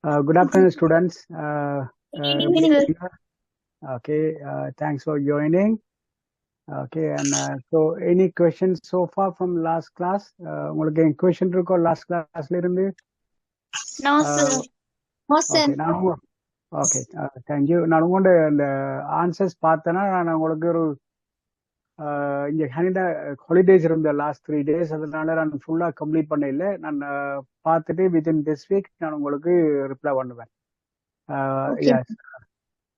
Good afternoon, students. Evening. Okay, thanks for joining. Okay, and so any questions so far from last class? உங்களுக்கு any question இருக்கோ last classல இருந்து? No, sir. No, sir. Okay, okay, thank you. நான் உங்களோட அந்த answers பார்த்தேன்னா நான் உங்களுக்கு ஒரு இங்கே கனடா ஹாலிடேஸ் இருந்த லாஸ்ட் 3 days, அதனால நான் ஃபுல்லாக கம்ப்ளீட் பண்ண இல்லை. நான் பார்த்துட்டு வித்தின் திஸ் வீக் நான் உங்களுக்கு ரிப்ளை பண்ணுவேன். Okay. Yes.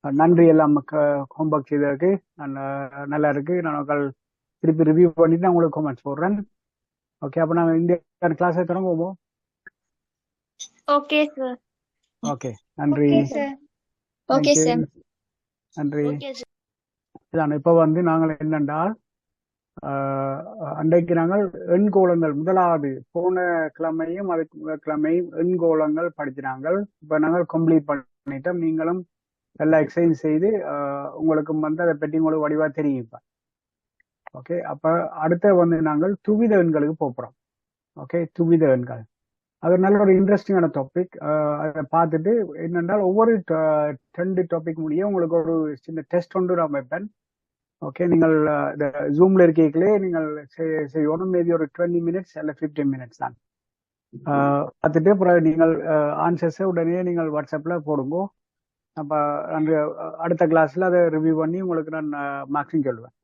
நன்றி எல்லாம் ஹோம்ஒர்க் செய்ததுக்கு. நல்லா இருக்கு. நான் திருப்பி ரிவ்யூ பண்ணிட்டு நான் உங்களுக்கு கமெண்ட்ஸ் போடுறேன். ஓகே, அப்போ நாங்கள் இந்த கிளாஸை தொடங்குவோம். Okay, sir. ஓகே, நன்றி. Okay, sir. Okay, sir. நன்றி. Okay, sir. இதான் இப்போ நாங்கள் என்னென்றால் அன்றைக்கு நாங்கள் எண்கோளங்கள் முதலாவது போன கிழமையும் அதுக்கு கிழமையும் எண்கோளங்கள் படிச்சினாங்கள். இப்போ நாங்கள் கம்ப்ளீட் பண்ணிட்டோம். நீங்களும் எல்லாம் எக்ஸசைஸ் செய்து உங்களுக்கு அதை பற்றி உங்களுக்கு வடிவாக தெரியும் இப்போ. ஓகே, அப்போ அடுத்த நாங்கள் துவித எண்களுக்கு போகிறோம். ஓகே, துவித எண்கள் அது நல்ல ஒரு இன்ட்ரெஸ்டிங்கான டாபிக். அதை பார்த்துட்டு என்னென்றால் ஒவ்வொரு 2 டாபிக் முடியும் உங்களுக்கு ஒரு சின்ன டெஸ்ட் ஒன்று நான் வைப்பேன். ஓகே, நீங்கள் இந்த ஜூம்ல இருக்கீங்களே நீங்கள் செய்யணும். மேபி ஒரு 20 minutes அல்ல 15 minutes தான். பார்த்துட்டு அப்புறம் நீங்கள் ஆன்சர்ஸை உடனே நீங்கள் வாட்ஸ்அப்ல போடுங்க. அப்போ அந்த அடுத்த கிளாஸ்ல அதை ரிவ்யூ பண்ணி உங்களுக்கு நான் மார்க்ஸிங் சொல்லுவேன்.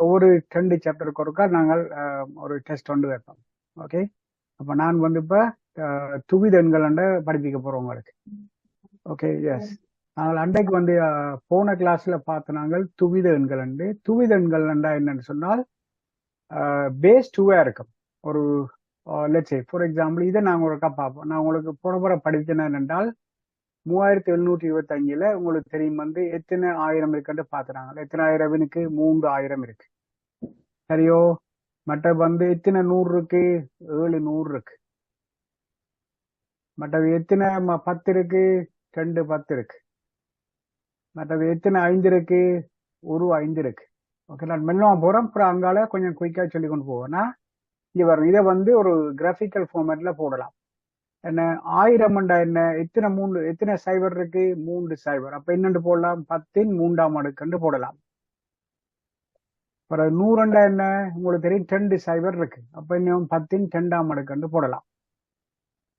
ஒவ்வொரு 2 சாப்டருக்கு ஒருக்கா நாங்கள் ஒரு டெஸ்ட் ஒன்று வைப்போம். ஓகே, அப்போ நான் இப்போ துவித எண்கள் படிப்பிக்க போகிறோம் உங்களுக்கு. Okay, yes. நாங்கள் அன்றைக்கு போன கிளாஸ்ல பார்த்த நாங்கள் துவித எண்கள் துவித எண்கள் என்னன்னு சொன்னால் பேஸ் 2-ஆ இருக்கும். ஒரு லெட்ஸ் சே ஃபார் எக்ஸாம்பிள் இதை நாங்கள் ஒருக்கா பார்ப்போம். நான் உங்களுக்கு போன படித்தேன் என்றால் 3725 உங்களுக்கு தெரியும் எத்தனை ஆயிரம் இருக்குன்னு பார்த்துனாங்க. எத்தனை ஆயிரம்னுக்கு 3000 இருக்கு. சரியோ? மற்ற எத்தனை 100 இருக்கு? 700 இருக்கு. மற்றது எத்தனை 10 இருக்கு? 2 10 இருக்கு. மற்றது எத்தனை 5 இருக்கு? ஒரு 5 இருக்கு. ஓகே, நான் மெல்லமா போறேன். அப்புறம் அங்கால கொஞ்சம் குயிக்கா சொல்லி கொண்டு போவேன்னா இங்க வரும். இதை ஒரு கிராஃபிக்கல் ஃபார்மேட்ல போடலாம். என்ன 1000 என்ன எத்தனை சைபர் இருக்கு? 3 சைபர். அப்ப என்னன்னு போடலாம்? 10 3ஆம் அடுக்குன்னு போடலாம். அப்புறம் 100 என்ன உங்களுக்கு தெரியும் 2 சைபர் இருக்கு. அப்ப இன்னும் 10 2ஆம் அடுக்குன்னு போடலாம்.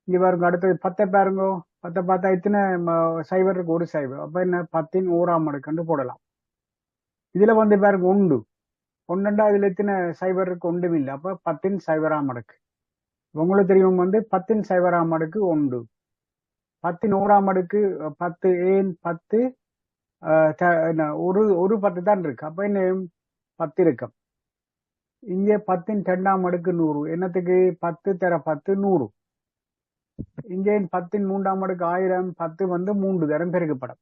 இங்க பாருங்க, அடுத்தது 10 பாருங்க. 10 பார்த்தா எத்தனை சைபர் இருக்கு? ஒரு சைபர். அப்ப என்ன 10 1ஆம் அடுக்குன்னு போடலாம். இதுல பாருங்க ஒன்றுண்டா இதுல எத்தனை சைபர் இருக்கு? ஒன்றும் இல்லை. அப்ப 10 சைபராம் அடுக்கு. உங்களுக்கு தெரியும் 10 சைபராம் அடுக்கு 1. 10 1ஆம் அடுக்கு 10 ஏன் 10 ஒரு 10 தான் இருக்கு. அப்ப என்ன 10 இருக்கும். இங்கே 10 2ஆம் அடுக்கு 100. என்னத்துக்கு? 10 தர 10 100. இங்கே 10 3ஆம் அடுக்கு 1000. 10 3 தரம் பெருக்கப்படும்.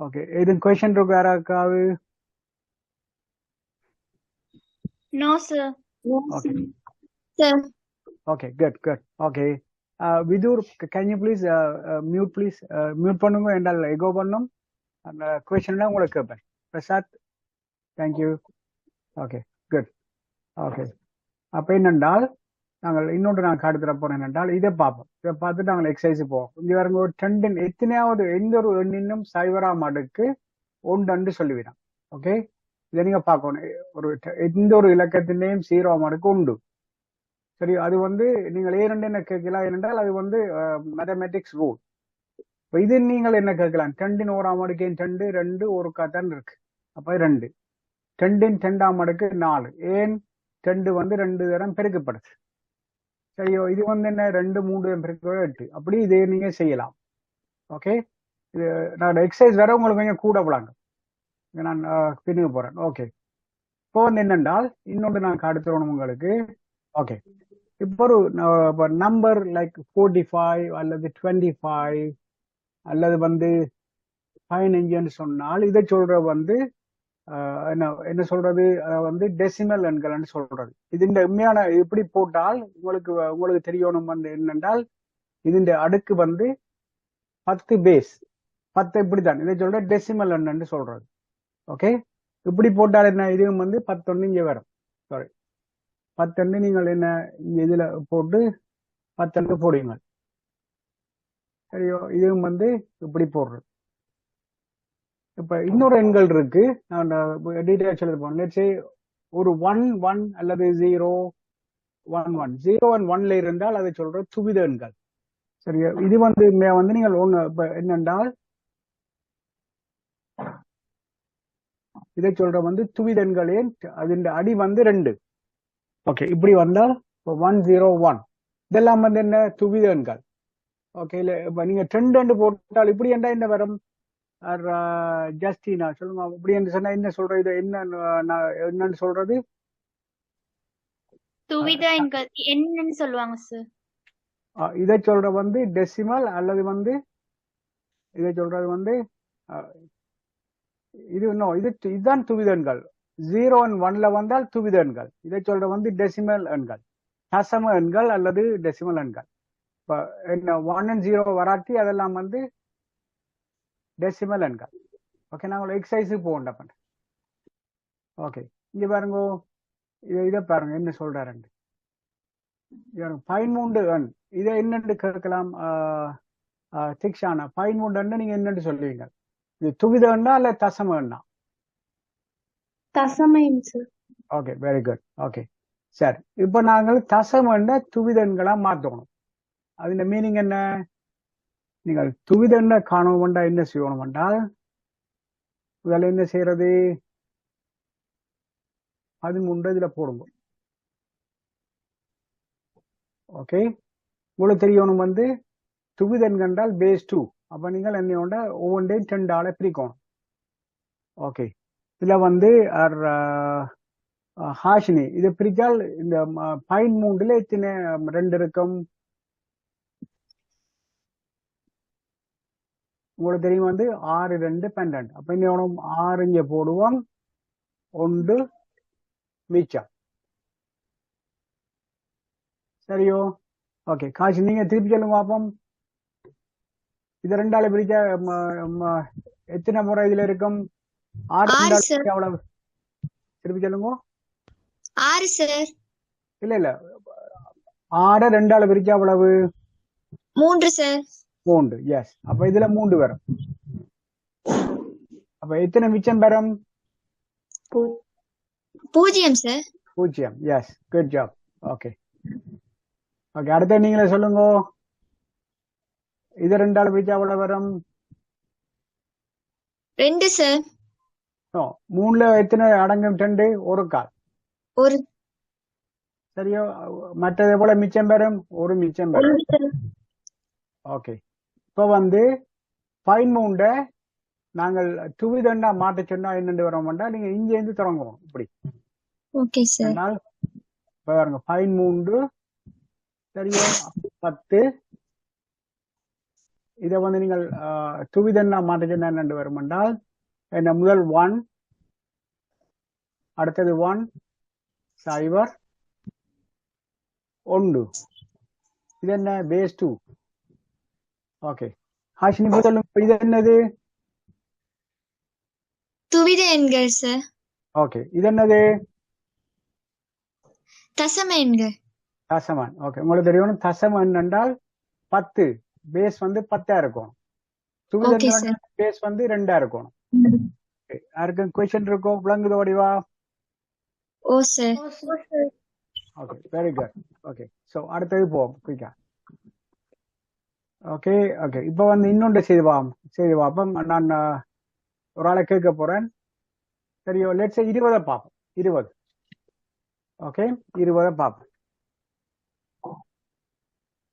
ஓகே, இது கொஸ்டின் இருக்கு யாராக்காவது? No, sir. Okay. Sir. Okay, good. Okay. Vidur, can you please mute please? Mute பண்ணுங்க என்றால் எகோ பண்ணும். அந்த கொஸ்டின்லாம் உங்களுக்கு கேட்பேன். Prasad, thank you. Okay, good. Okay. அப்போ என்னென்றால் நாங்கள் இன்னொன்று நான் காட்டுத்தர போறேன் என்னென்றால் இதை பார்ப்போம். இதை பார்த்துட்டு நாங்கள் எக்ஸசைஸ் போவோம். இங்கே வருங்க ஒரு 2 எத்தனையாவது எந்த ஒரு எண்ணினும் சைபராம் அடுக்கு 1 சொல்லுவிடும். ஓகே, இதை நீங்க பார்க்கணும். எந்த ஒரு இலக்கத்திலையும் 0ஆம் அடுக்கு 1. சரி, அது நீங்கள் ஏன் என்ன கேட்கலாம் என்றால் அது மேத்தமெட்டிக்ஸ் ரூல். இது நீங்கள் என்ன கேட்கலாம்? 2 1ஆம் அடுக்கு 2 2 ஒரு தான் இருக்கு. அப்ப 2 2 2ஆம் அடுக்கு 4. ஏன் 2 2 தரம் பெருக்கப்படுது. சரியோ? இது என்ன 2 3 பெருக்க 8. அப்படி இதே நீங்க செய்யலாம். ஓகே, இது நான் எக்ஸசைஸ் வேற உங்களுக்கு கொஞ்சம் கூட போலாங்க. நான் பின்னுக்கு போறேன். ஓகே, இப்போ என்னென்றால் இன்னொன்று நான் காட்டுறோம் உங்களுக்கு. ஓகே, இப்போ ஒரு நம்பர் லைக் 45 அல்லது 25 அல்லது 15 சொன்னால் இதை சொல்ற என்ன சொல்றது? டெசிமல் எண்கள் சொல்றது. இது இந்த உண்மையான எப்படி போட்டால் உங்களுக்கு தெரியணும் என்னென்றால் இது அடுக்கு 10 பேஸ் 10 இப்படித்தான். இதை சொல்ற டெசிமல் எண்ணு சொல்றது. ஓகே, இப்படி போட்டால் என்ன? இதுவும் 11 இங்க வரும். சாரி, 10 நீங்கள் என்ன இதுல போட்டு 10 போடுவீங்க. சரியோ இதுவும் வந்து இப்படி போடுறது. இப்ப இன்னொரு எண்கள் இருக்கு, நான் டீட்டெயில்ஸ் எழுத போறேன். லெட்ஸ் சே ஒரு 1 1 அல்லது 0 1 1 0 and 1ல இருந்தால் அதை சொல்ற துவித எண்கள். சரியா, இது வந்து நீங்கள் ஒண்ணு இப்ப என்னென்றால் இதை சொல்ற வந்து துவித எண்களே, அதன் அடி வந்து 2. ஓகே, இப்படி வந்தால் 1 0 1 இதெல்லாம் வந்து என்ன துவித எண்கள். ஓகே, இல்ல இப்ப நீங்க 2 போட்டால் இப்படி என்றா என்ன வரும்? ஜஸ்டினா சொல்லுங்க, இப்படி என்று சொன்னா என்ன சொல்றது? இது என்ன என்னன்னு சொல்றது? துவித எண்கள் என்னன்னு சொல்லுவாங்க சார்? இதை சொல்ற வந்து டெசிமல் அல்லது வந்து இதை சொல்றது வந்து இது இன்னும் இதுதான் துவித எண்கள். 0 and 1ல வந்தால் துவித எண்கள். இதை சொல்ற வந்து டெசிமல் எண்கள், தசம எண்கள் அல்லது டெசிமல் எண்கள். இப்ப என்ன 1 and 0 வராட்டி அதெல்லாம் வந்து டெசிமல் எண்கள். ஓகே, நாங்கள் எக்ஸசைஸுக்கு போகணும். ஓகே, இங்க பாருங்க, இதை பாருங்க என்ன சொல்றாரு. 13 எண் இதை என்னன்னு கேட்கலாம். திக்ஷானா 13 நீங்க என்னன்னு சொல்லுவீங்க? இது துவித எண்ணா இல்ல தசம எண்ணா? தசம எண் sir. Okay, very good. Okay, சரி. இப்ப நாங்கள் தசம எண்ணை துவித எண்களா மாத்தணும். அதுல மீனிங் என்ன? நீங்கள் துவித எண்ணை காணணும்டா என்ன செய்யணும் என்றால் முதல்ல என்ன செய்யறது? 13 இதுல போடுங்க. ஓகே, உங்களுக்கு தெரியணும் வந்து துவித எண் கண்டால் பேஸ் 2. அப்ப நீங்கள் என்னையோட ஒவ்வொன்றையும் 2ஆல பிரிக்கணும். ஓகே, இதுல வந்து ஹாஷினி இதை பிரித்தால் இந்த 13ல எத்தனை 2 இருக்கும்? உங்களுக்கு தெரியும் வந்து 6 2 12. அப்ப என்ன 6 இங்க போடுவோம், 1 மிச்சம். சரியோ? ஓகே, காஷி நீங்க திருப்பி சொல்லுங்க பாப்போம். இது 2ஆல பிரிச்சா எத்தனை முறை இதுல இருக்கும்? 6 2 எவ்வளவு? திருப்பி சொல்லுங்க. 6 சார். இல்ல 6 2ஆல பிரிச்சா எவ்வளவு? 3 சார். 3. எஸ், அப்ப இதுல 3 வரும். அப்ப எத்தனை மிச்சம் பெறும்? 0 sir. 0. Yes, good job. Okay okay, அடுத்த நீங்களே சொல்லுங்க. இது 2ஆல பிரிச்சா எவ்வளவு வரும்? 2 சார். 3ல எத்தனை அடங்கும்? 2 ஒரு கால். ஒரு. சரியோ, மற்றது போல மிச்சம் பெறும்? ஒரு மிச்சம் பெறும். ஓகே, இப்ப வந்து 13 நாங்கள் துவிதண்டா மாட்ட சொன்னா என்னென்று வரோம்டா நீங்க இங்க இருந்து தொடங்குவோம். இப்படி. Okay sir. பாருங்க 13 சரியோ 10. இதை வந்து நீங்கள் துவிதண்டா மாட்ட சொன்னா என்னென்று வரும் என்றால் என்ன? முதல் 1, அடுத்தது 1 0 1. இது என்ன? பேஸ் 2. ஓகே, ஹாஷினி சொல்லுங்க, இது என்னது? துவித எண்கள் சார். ஓகே, இது என்னது? தசம எண்கள். தசமன். ஓகே, உங்களுக்கு தெரியணும் தசமன் என்றால் 10 பேஸ் வந்து 10 இருக்கும். துவித பேஸ் வந்து 2 இருக்கும். யாருக்கும் क्वेश्चन இருக்கும்? விளங்குது வடிவா? ஓ sir. Okay, very good. Okay, so அடுத்தது போவோம் குயிக்கா. ஓகே ஓகே, இப்போ வந்து இன்னொன்று செய்து பார்ப்போம். நான் ஒரு ஆளை கேட்க போறேன். சரியோ, லெட்ஸ் 20 பார்ப்போம். 20. ஓகே, 20 பார்ப்போம்.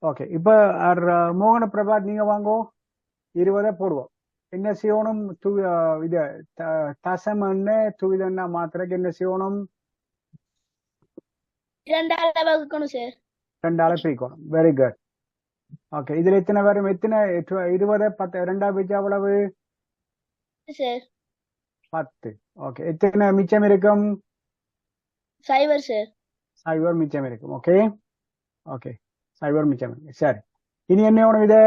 ஓகே, இப்போ மோகன பிரபாத் நீங்க வாங்கோ. 20 போடுவோம். என்ன செய்யணும்? இது தசமன்னு துவிதன்னா மாத்திரக்கு என்ன செய்யணும்? 2ஆல வகுக்கணும் சார். 2ஆல பிரிக்கணும். Very good. ஓகே, இதுல எத்தனை வரும்? எத்தனை? 20 10 2ஆ பிரிச்சா எவ்வளவு? சார் 10. ஓகே, எத்தனை மிச்சம் இருக்கும்? 0 சார். 0 மிச்சம் இருக்கும். ஓகே ஓகே, 0 மிச்சம் இருக்கு. சரி, இனி என்ன வேணும்? இது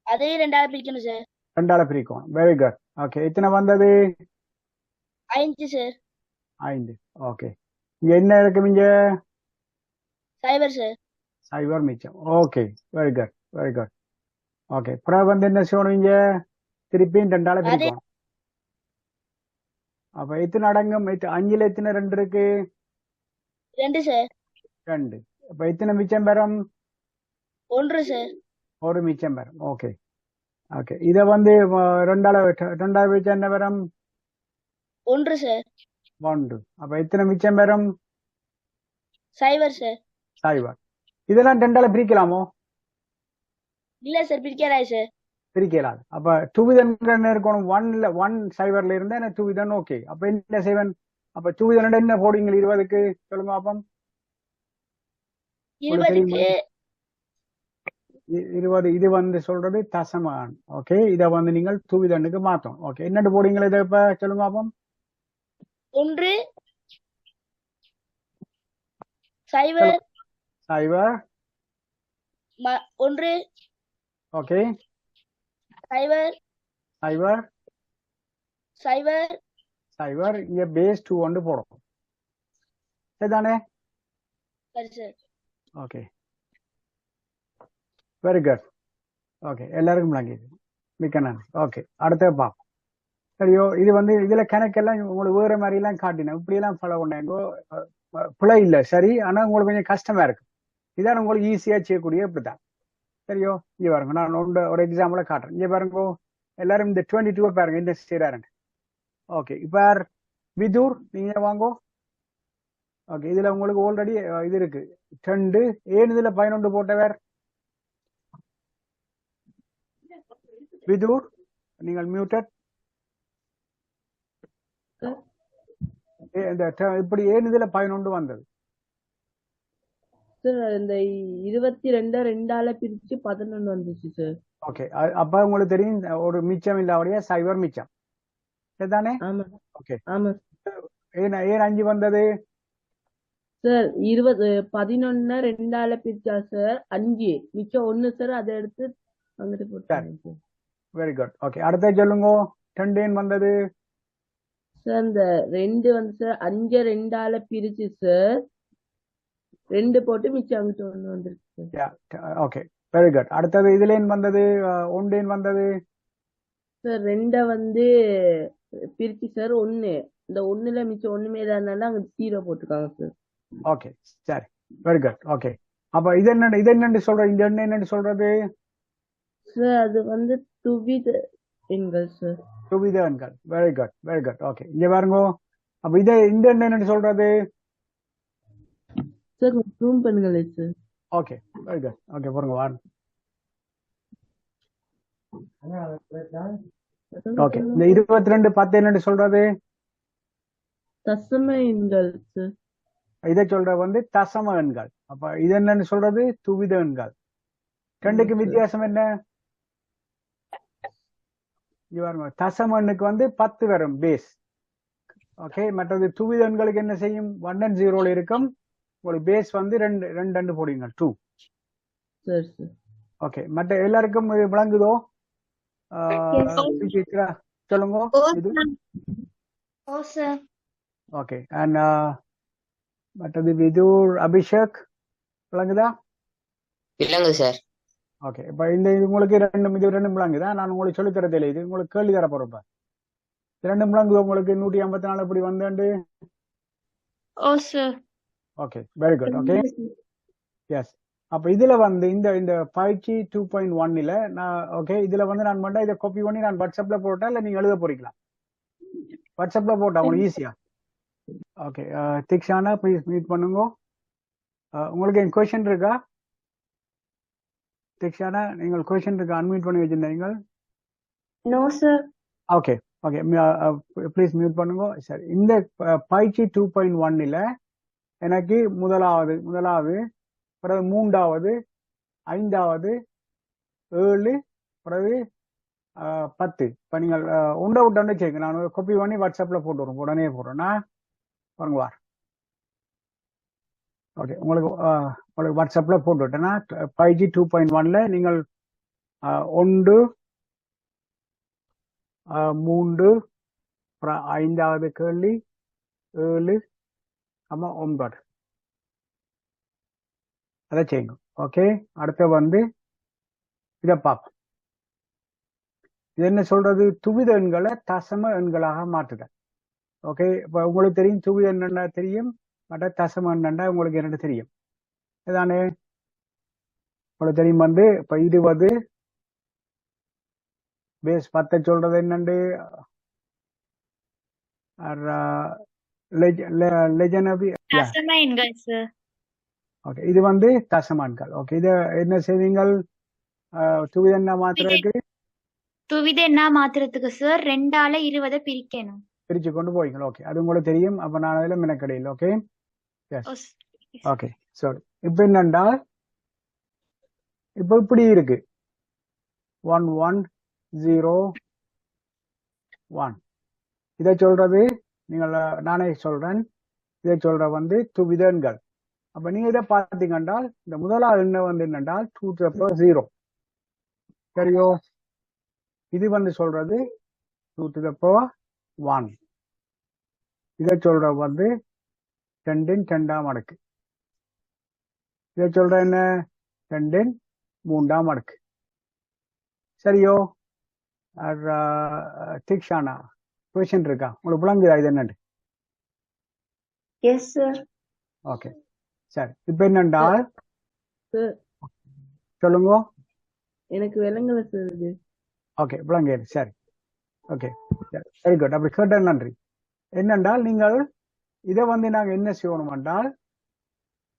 அதே 2ஆல பிரிக்கணும் சார். 2ஆல பிரிக்கணும். Very good. ஓகே, எத்தனை வந்தது? 5 சார். 5. ஓகே, இங்க என்ன இருக்கும்? இங்க 0 சார். 0 மிச்சம். Okay, very good very good. Okay அப்புறம் வந்து என்ன செய்யணும் திருப்பியும் 2ஆல அதே பிரிக்கணும். அப்ப எத்தனை அடங்கும் 5ல எத்தனை 2 இருக்கு? 2 சார். 2. அப்ப எத்தனை மிச்சம் பெறும்? 1 சார். ஒரு மிச்சம் பெறும். ஓகே ஓகே இத வந்து 2ஆல பிரிச்சா என்ன பெறும்? 1 சார். 1. அப்ப எத்தனை மிச்சம் பெறும்? 0 சார். 0. இதெல்லாம் 2ஆல பிரிக்கலாமோ? இல்ல சார், பிரிக்காதாய் சார். பிரிக்கலாது. அப்ப 2 என்ன இருக்கணும்? 1 0ல இருந்தா என்ன 2 ஓகே. அப்ப என்ன செய்வன்? அப்ப 2 என்ன போடுவீங்க 20க்கு? சொல்லுங்க பாப்போம். 20க்கு 20 இது வந்து சொல்றது தசமான். ஓகே இத வந்து நீங்கள் 2க்கு மாத்தோம். ஓகே என்னட்டு போடுவீங்களா இதை இப்ப சொல்லுங்க பாப்போம். 1 0 0 1 ஓகே 0 0 0 0 இங்க பேஸ் 2 ஒன்று போடும். சரிதானே? சரி sir. Okay very good. Okay எல்லாருக்கும் விளங்கிது. மிக்க நன்றி. ஓகே அடுத்த பார்ப்போம். சரியோ இது வந்து இதுல கணக்கெல்லாம் உங்களுக்கு வேற மாதிரி எல்லாம் காட்டினேன். இப்படி எல்லாம் ஃபாலோ பண்ணேங்கோ. பிழை இல்லை சரி. ஆனா உங்களுக்கு கொஞ்சம் கஷ்டமா இருக்கு. இதான் உங்களுக்கு ஈஸியா செய்யக்கூடிய இப்படிதான். சரியோ இங்க பாருங்க நான் ஒரு எக்ஸாம்பிள காட்டுறேன். இங்க பாருங்க எல்லாரும் இந்த 22 பாருங்க என்ன செய்யறாருங்க. ஓகே இப்ப விதூர் நீங்க வாங்கோ. ஓகே இதுல உங்களுக்கு ஆல்ரெடி இது இருக்கு 2. ஏன் இதுல 11 போட்டவர்? விதூர் நீங்கள் மியூட்டட். இப்படி ஏன் இதுல 11 வந்தது? சார் இந்த 22 2ஆல பிரிச்சு 11 வந்துச்சு சார். ஓகே அப்ப உங்களுக்கு தெரியும் ஒரு மிச்சம் இல்லாமடியா 0 மிச்சம். சரிதானே? ஆமா ஓகே ஆமா ஏன் 5 வந்தது? சார் 11 2ஆல பிரிச்சா சார் 5 மிச்சம் 1 சார். அதை எடுத்து அங்கிட்டு போட்டாங்க சார். Very good. ஓகே அடுத்த சொல்லுங்க 2 ஏன் வந்தது? சார் இந்த 2 வந்து சார் 5 2ஆல பிரிச்சு சார் 2 போட்டு மிச்சம் அங்கிட்டு 1 வந்துருக்கு சார். Okay very good. அடுத்தது இதுல ஏன் வந்தது? 1 ஏன் வந்தது? சார் 2 வந்து பிரிச்சு சார் 1 இந்த 1ல மிச்சம் ஒண்ணுமே இல்லாதனால அங்க 0 போட்டுருக்காங்க சார். ஓகே சரி வெரி குட். ஓகே அப்ப இது என்னன்னு சொல்ற? இந்த எண்ணெய் என்னன்னு சொல்றது? சார் அது வந்து துவித எண்கள் சார். துவித எண்கள். Very good very good. Okay இங்க பாருங்க. அப்ப இந்த எண்ணெய் என்னன்னு சொல்றது? சார் ரூம் பெண்களே sir. Okay very good. Okay பாருங்க வாங்க. ஓகே இந்த 22 10 என்னன்னு சொல்றது? தசம எண்கள் சார். இதை சொல்ற வந்து தசம எண்கள். அப்ப இது என்னன்னு சொல்றது? துவித எண்கள். 2க்கு வித்தியாசம் என்ன? தசம எண்ணுக்கு வந்து 10 வரும் பேஸ். ஓகே மற்றது துவித எண்களுக்கு என்ன செய்யும்? 1 and 0 இருக்கும். ஒரு பேஸ் வந்து 2 போடுங்க 2. சரி சார். ஓகே மற்ற எல்லாருக்கும் இது விளங்குதோ? சொல்லுங்க இது. ஓகே அண்ட் மற்றது விதூர் அபிஷேக் விளங்குதா? இல்லங்க சார். ஓகே இப்ப இந்த உங்களுக்கு இது ரெண்டும் விளங்குதா? நான் உங்களுக்கு சொல்லி தர தெரியல. இது உங்களுக்கு கேள்வி தர போறப்ப 2 விளங்குதோ உங்களுக்கு? 154 இப்படி வந்து. Okay very good. Okay yes. அப்ப இதுல வந்து இந்த பயிற்சி 2.1ல நான் ஓகே இதுல வந்து நான் பண்ண இதை காப்பி பண்ணி நான் வாட்ஸ்அப்ல போட்டா இல்ல நீங்க எழுத போறீங்களா? வாட்ஸ்அப்ல போட்டா உங்களுக்கு ஈஸியா. ஓகே திக்ஷானா ப்ளீஸ் மீட் பண்ணுங்க. உங்களுக்கு என் கொஸ்டின் இருக்கா? திக்ஷானா நீங்கள் கொஸ்டின் இருக்கா? அன்மியூட் பண்ணி வச்சிருந்தீங்க. No sir. Okay okay please mute பண்ணுங்க. சரி இந்த பயிற்சி 2.1ல எனக்கு முதலாவது பிறகு 3வது 5வது 7 பிறகு 10 இப்ப நீங்கள் உண்டை விட்டு செய்யுங்க. நான் காப்பி பண்ணி வாட்ஸ்அப்ல போட்டு வரோம். உடனே போடுறேன்னா பாருங்க வார். ஓகே உங்களுக்கு வாட்ஸ்அப்ல போட்டு விட்டேன்னா பயிற்சி 2.1ல நீங்கள் 1 3 அப்புறம் 5வது கேள்வி 7 9 அதை செய்யுங்க. ஓகே அடுத்த வந்து இதை பார்ப்போம். இது என்ன சொல்றது? துவித எண்களை தசம எண்களாக மாற்றுதல். ஓகே, இப்ப உங்களுக்கு தெரியும் துவித எண்ணா தெரியும், மற்ற தசம எண்ணா உங்களுக்கு என்ன தெரியும். இதானே உங்களுக்கு தெரியும். வந்து இப்ப 20 பேஸ் 10 சொல்றது என்னண்டு தசம எண்கள் சார். ஓகே, இது வந்து தசம எண்கள். ஓகே, இத என்ன செய்வீங்கள்? துவித எண்ணா மாத்துறதுக்கு துவித எண்ணா மாத்திரத்துக்கு சார் 2ஆல 20 பிரிக்கணும். பிரிச்சு கொண்டு போவீங்க. ஓகே, அது உங்களுக்கு தெரியும். அப்ப நான் அதுல மெனக்கடையில். Okay, S, okay. சரி, இப்ப என்னண்டா இப்ப இப்படி இருக்கு 1 1 0 1. இதை சொல்றது நீங்கள் நானே சொல்றேன். இதை சொல்ற வந்து துவித எண்கள். அப்ப நீங்க இதை பார்த்தீங்கன்னா இந்த முதலாவது எண்ணம் வந்து என்னென்றால் 2 to the power 0. சரியோ? இது வந்து சொல்றது 2 to the power 1. இதை சொல்ற வந்து 2 இன் 2ஆம் அடுக்கு. இதை சொல்ற என்ன? 2 இன் 3ஆம் அடுக்கு. சரியோ? திக்ஷானா கொஸ்டின் இருக்கா? உங்களுக்கு புலங்குதா இது என்னண்டு? Yes, sir. ஓகே, சரி. இப்ப என்னண்டால் சார் சொல்லுங்க. எனக்கு விளங்கல சார் இது. ஓகே, புலங்கேடு. சரி, ஓகே, வெரி குட். அப்படி கேட்ட நன்றி. என்னென்றால் நீங்கள் இதை வந்து நாங்க என்ன செய்யணும் என்றால்,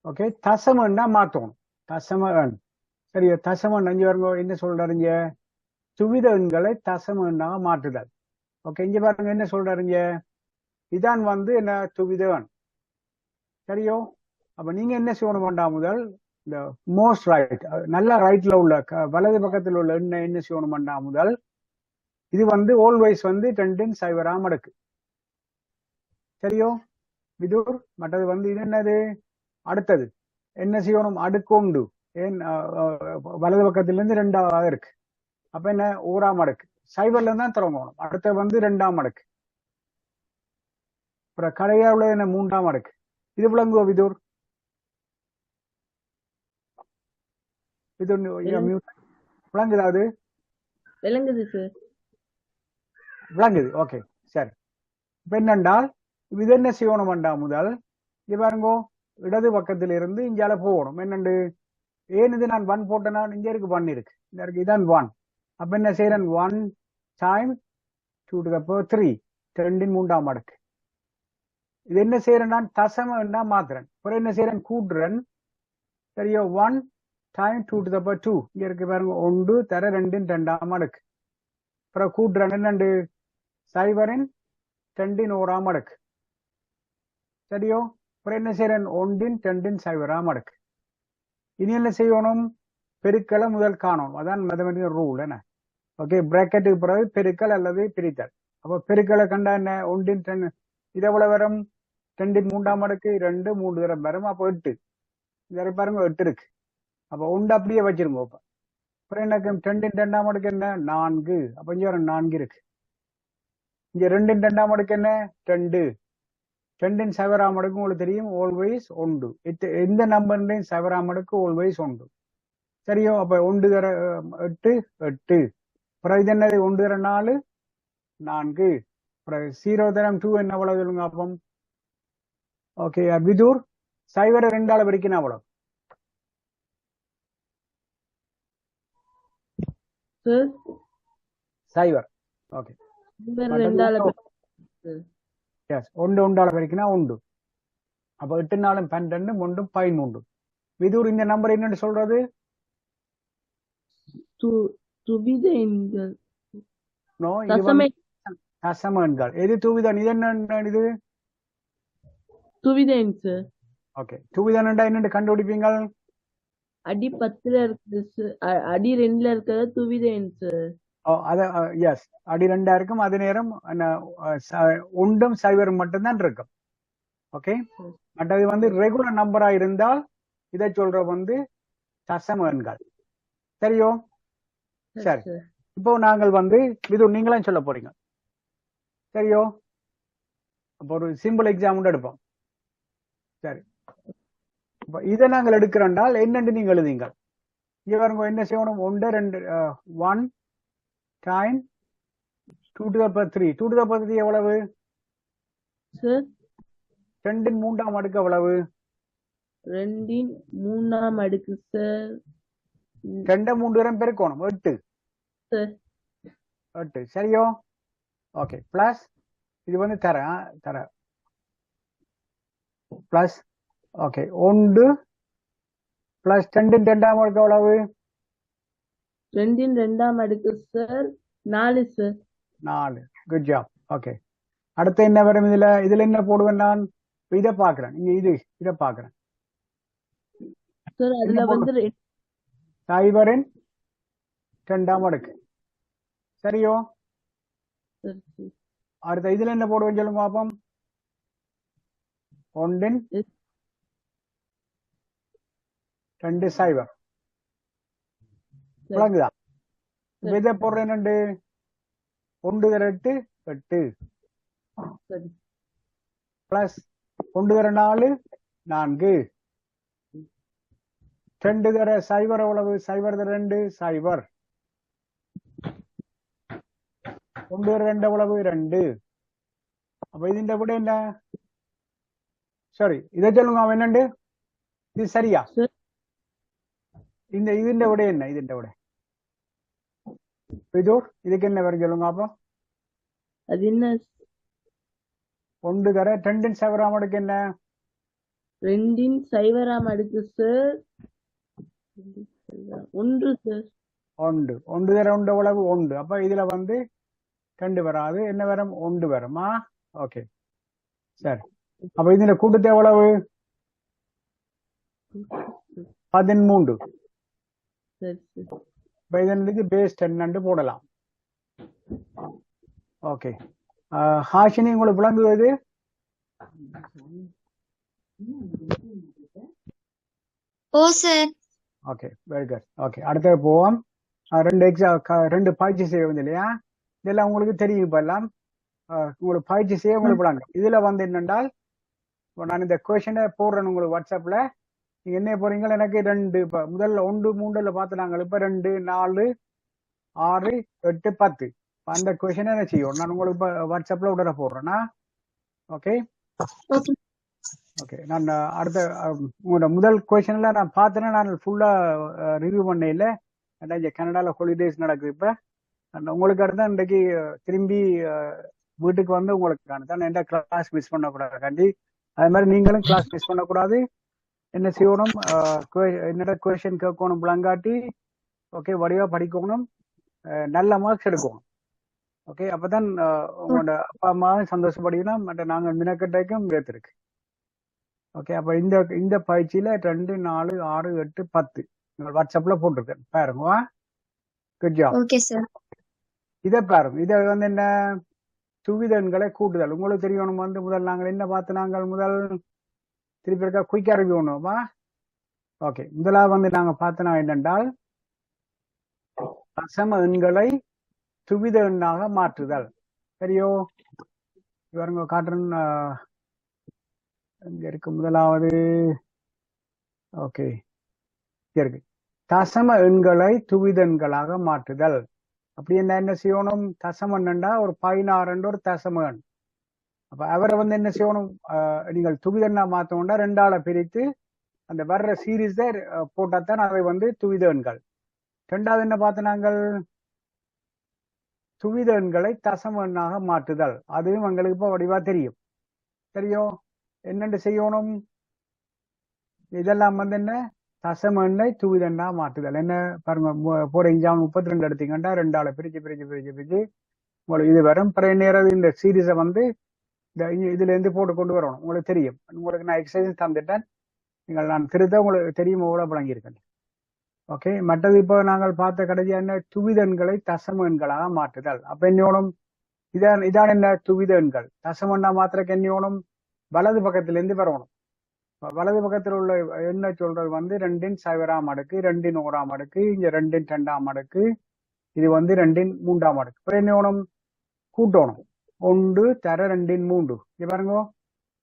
ஓகே, தசம எண்ணா மாத்தணும். தசம எண். சரி, தசம எண் அஞ்சு வருங்க. என்ன சொல்றாருங்க? துவித எண்களை தசம எண்ணாக மாற்றுதல். ஓகே, இங்க பாருங்க என்ன சொல்றாருங்க? இதான் வந்து என்ன துவித எண். சரியோ? அப்ப நீங்க என்ன செய்யணும் வேண்டாம்? முதல் இந்த மோஸ்ட் ரைட், நல்ல ரைட்ல உள்ள வலது பக்கத்தில் உள்ள எண்ணை என்ன செய்யணும் வேண்டாம்? முதல் இது வந்து ஆல்வேஸ் வந்து 2 இன் 0ஆம் அடுக்கு. சரியோ விதுர்? மற்றது வந்து இது என்னது? அடுத்தது என்ன செய்யணும்? அடுக்கொண்டு. ஏன் வலது பக்கத்திலிருந்து 2ஆக இருக்கு. அப்ப என்ன? 1ஆம் அடுக்கு. சைபர்ல தான் தொடங்கணும். அடுத்த வந்து 2ஆம் அடுக்கு. அப்புறம் கடையா உள்ள என்ன? 3ஆம் அடுக்கு. இது விளங்குவோ விதுர்? விதுர் விளங்குதா? அது விளங்குது சார். விளங்குது. ஓகே, சரி. இப்ப என்னண்டால் இது என்ன செய்யணும் வேண்டாம்? முதல் இங்க பாருங்கோ, இடது பக்கத்தில் இருந்து இங்கால போகணும். என்னண்டு? ஏன் இது நான் 1 போட்டேன்னா இங்க இருக்கு 1 இருக்கு, இந்த இருக்கு, இதான் 1. அப்ப என்ன செய்யறேன்? 1 டைம் 2 to the power 3, 2 இன் 3ஆம் அடுக்கு. இது என்ன செய்யறேன்? நான் தசம எண்ணா மாத்துறேன். அப்புறம் என்ன செய்யறேன்? கூட்டுறேன். சரியோ? 1 டைம் 2 to the power 2. இங்க இருக்கு பாருங்க, 1 தர 2 இன் 2ஆம் அடுக்கு. அப்புறம் கூட்டுறேன். என்னண்டு? 0 இன் 2 இன் 1ஆம் அடுக்கு. சரியோ? அப்புறம் என்ன செய்யறேன்? 1 இன் 2 இன் 0ஆம் அடுக்கு. இனி என்ன செய்யணும்? பெருக்கலை முதல் காணணும். அதான் மேத்தமெட்டிக்கல் ரூல். என்ன? ஓகே, பிராக்கெட்டுக்கு பிறகு பெருக்கல் அல்லது பிரித்தல். அப்போ பெருக்கலை கண்டா என்ன? 1 இன் 10 இது எவ்வளவு வரும்? 2 இன் 3ஆம் அடுக்கு 2 3 தரம் வரும். அப்போ 8. இதை பாருங்க 8 இருக்கு. அப்போ 1 அப்படியே வச்சிருங்க. அப்புறம் என்ன? 2 இன் 2ஆம் அடுக்கு என்ன? 4. அப்ப இங்க ஒரு 4 இருக்கு. இங்க 2 இன் 2ஆம் அடுக்கு என்ன? 2. 2 இன் 0ஆம் அடுக்கு உங்களுக்கு தெரியும், ஆல்வேஸ் 1. எந்த நம்பர்லையும் 0ஆம் அடுக்கு ஆல்வேஸ் 1. சரியோ? அப்ப 1 தர 8 8. அப்புறம் இது என்னது? 1 தர 4 4. அப்புறம் 0 தரம் 2 என்ன அவ்வளவு சொல்லுங்க அப்பம்? ஓகே, விதுர் 0 2ஆல பிரிக்கணும் அவ்வளவு. சார் 0. ஓகே, 2ஆல எஸ், 1 1ஆல பிரிக்கினா 1. அப்ப 8 4 12 1 13. விதுர் இந்த நம்பர் என்னன்னு சொல்றது? துவித எண்கள். நோ, இது வந்து தசம எண்கள். எது துவிதன்? இது என்ன? இது துவித எண் சார். ஓகே, துவிதன் என்னன்னு கண்டுபிடிப்பீங்க? அடி 10ல இருக்குது, அடி 2ல இருக்கிறது துவித எண் சார். எஸ், அடி 2ஆ இருக்கும். அதே நேரம் 1ம் 0 மட்டும்தான் இருக்கும். ஓகே, மற்றது வந்து ரெகுலர் நம்பரா இருந்தால் இதை சொல்ற வந்து தசம எண்கள். சரியோ? சரி, இப்போ நாங்கள் வந்து இது நீங்களும் சொல்ல போறீங்க. சரியோ? அப்போ ஒரு சிம்பிள் எக்ஸாம் எடுப்போம். சரி, இப்போ இதை நாங்கள் எடுக்கிறோம்னால் என்னென்று நீங்கள் எழுதிங்க. இங்க பாருங்க என்ன செய்யணும்? 1 2 1 time 2 to the power 3. 2 to the power 3 எவ்வளவு? சார் 2 இன் 3ஆம் அடுக்கு எவ்வளவு? 2 3ஆம் அடுக்கு சார் 2 3 தரம் பெருக்கணும் 8. சார் 8 சரியோ? ஓகே பிளஸ் இது வந்து தர பிளஸ் ஓகே 1 பிளஸ் 2 இன் 2ஆம் அடுக்கு எவ்வளவு? 2 2ஆம் அடுக்கு sir 4 sir 4. Good job. Okay அடுத்து என்ன வரும் இதுல என்ன போடுவேன் நான்? இதை பாக்குறேன். இங்க இதை பாக்குறேன். சார் அதுல வந்து சைபரின் 2ஆம் அடுக்கு சரியோ? சார் சார் அடுத்த இதுல என்ன போடுவேன் சொல்லுங்க பாப்போம். 1 இன் 2 சைபர் விளங்குதா? இப்ப இதை போடுறேன் 1 தர 8 8 சரி பிளஸ் 1 தர 4 4 2 தர சைபர் எவ்வளவு? சைபர் தர 2 சைபர் 1 தர 2 எவ்வளவு? 2. அப்ப ഇതിന്റെ விட என்ன? சரி இதை சொல்லுங்க அவன் என்னண்டு? இது சரியா? சார் ഇതിന്റെ விட என்ன? ഇതിന്റെ விட இதுக்கு என்ன வரும் சொல்லுங்க அப்போ. அது என்ன? 1 தர 2 இன் சைபராம் அடுக்கு என்ன? 2 சைபராம் அடுக்கு சார் 1 சார் 1 1 தர 1 எவ்வளவு? 1. அப்ப இதுல வந்து 2 வராது. என்ன வரும்? 1 வருமா? ஓகே சரி. அப்ப இதுல கூட்டத்தை எவ்வளவு? 13. சரி சார் இப்ப இதனுக்கு பேஸ் 10 போடலாம். ஓகே ஹாஷினி உங்களுக்கு விளங்குவது? ஓ sir. Okay very good. Okay அடுத்தது போவோம். 2 பயிற்சி செய்ய வந்து இல்லையா? இதெல்லாம் உங்களுக்கு தெரியும். இப்ப எல்லாம் உங்களுக்கு பயிற்சி செய்ய உங்களுக்கு விளங்கு. இதுல வந்து என்னென்றால் நான் இந்த கொஸ்டினை போடுறேன் உங்களுக்கு வாட்ஸ்அப்ல. நீங்க என்ன போறீங்க? எனக்கு 2 இப்ப முதல்ல 1 3ல பார்த்துனாங்க. இப்ப 2 4 6 8 10 அந்த கொஸ்டினை என்ன செய்யும் நான் உங்களுக்கு இப்ப வாட்ஸ்அப்ல உடனே போடுறேன்னா. ஓகே ஓகே நான் அடுத்த உங்களோட முதல் கொஸ்டின்ல நான் பார்த்தேன்னா நான் ஃபுல்லா ரிவ்யூ பண்ண இல்லை. இங்க கனடால ஹாலிடேஸ் நடக்குது. இப்ப உங்களுக்கு அடுத்த இன்றைக்கு திரும்பி வீட்டுக்கு வந்து உங்களுக்கு தான் எந்த கிளாஸ் மிஸ் பண்ணக்கூடாது கண்டி. அது மாதிரி நீங்களும் கிளாஸ் மிஸ் பண்ணக்கூடாது. என்ன செய்யணும்? என்னோட கொஸ்டின் கேட்கணும் விளங்காட்டி. ஓகே வடிவா படிக்கணும். நல்ல மார்க்ஸ் எடுக்கணும். ஓகே அப்பதான் உங்களோட அப்பா அம்மாவும் சந்தோஷப்படிக்கணும். மற்ற நாங்கள் மினக்கட்டைக்கும் ஏத்திருக்கு. ஓகே அப்ப இந்த பயிற்சியில 2 4 6 8 10 வாட்ஸ்அப்ல போட்டிருக்கேன் பாருங்க. Good job. Okay sir. இதை பாருங்க. இதை வந்து என்ன? துவிதன்களை கூட்டுதல். உங்களுக்கு தெரியணும். வந்து முதல் நாங்கள் என்ன பார்த்து நாங்கள் முதல் திருப்பி இருக்க குயிக்கா ரிவ்யூ பண்ணுவோமா? ஓகே முதலாவது வந்து நாங்க பார்த்தனா என்னென்றால் தசம எண்களை துவித எண்ணாக மாற்றுதல். சரியோ? இவருங்க காட்டுறன் இங்க இருக்கு. முதலாவது ஓகே இருக்கு. தசம எண்களை துவிதன்களாக மாற்றுதல். அப்படி என்ன செய்யணும்? தசம எண்ணா ஒரு 16 ஒரு தசம எண். அப்ப அவரை வந்து என்ன செய்யணும்? நீங்கள் துவிதன்னா மாத்தோம்னா 2ஆல பிரித்து அந்த வர்ற சீரீஸ் போட்டாத்தான் அதை வந்து துவித எண்கள். 2வது என்ன பார்த்து நாங்கள் துவித எண்களை தசம எண்ணாக மாற்றுதல். அதுவும் எங்களுக்கு இப்ப வடிவா தெரியும். சரியோ? என்னென்று செய்யணும்? இதெல்லாம் வந்து என்ன? தசம எண்ணை துவித எண்ணா மாற்றுதல். என்ன பாருங்க போற எக்ஸாம் 32 எடுத்தீங்கன்னா 2ஆல பிரிச்சு உங்களுக்கு இது வரும். பிற நேரம் இந்த சீரீஸை வந்து இதுல இருந்து போட்டு கொண்டு வரணும். உங்களுக்கு தெரியும். உங்களுக்கு நான் எக்ஸசைஸ் தந்துட்டேன். நீங்கள் நான் திருத்த உங்களுக்கு தெரியும் எவ்வளவு வழங்கியிருக்கேன். ஓகே மற்றது இப்போ நாங்கள் பார்த்த கடைசியா என்ன? துவித எண்களை தசம எண்களாக மாற்றுதல். அப்ப என்னோனும் இதான் என்ன? துவித எண்கள். தசம எண்ணா மாத்திரக்கு என்னோனும் வலது பக்கத்திலிருந்து வரணும். வலது பக்கத்தில் உள்ள என்ன சொல்றது வந்து 2 சைபராம் அடுக்கு 2 1ஆம் அடுக்கு இங்க 2 2ஆம் அடுக்கு இது வந்து 2 3ஆம் அடுக்கு. அப்புறம் என்னோனும் கூட்டணும். 1 தர 2 3 இங்க பாருங்க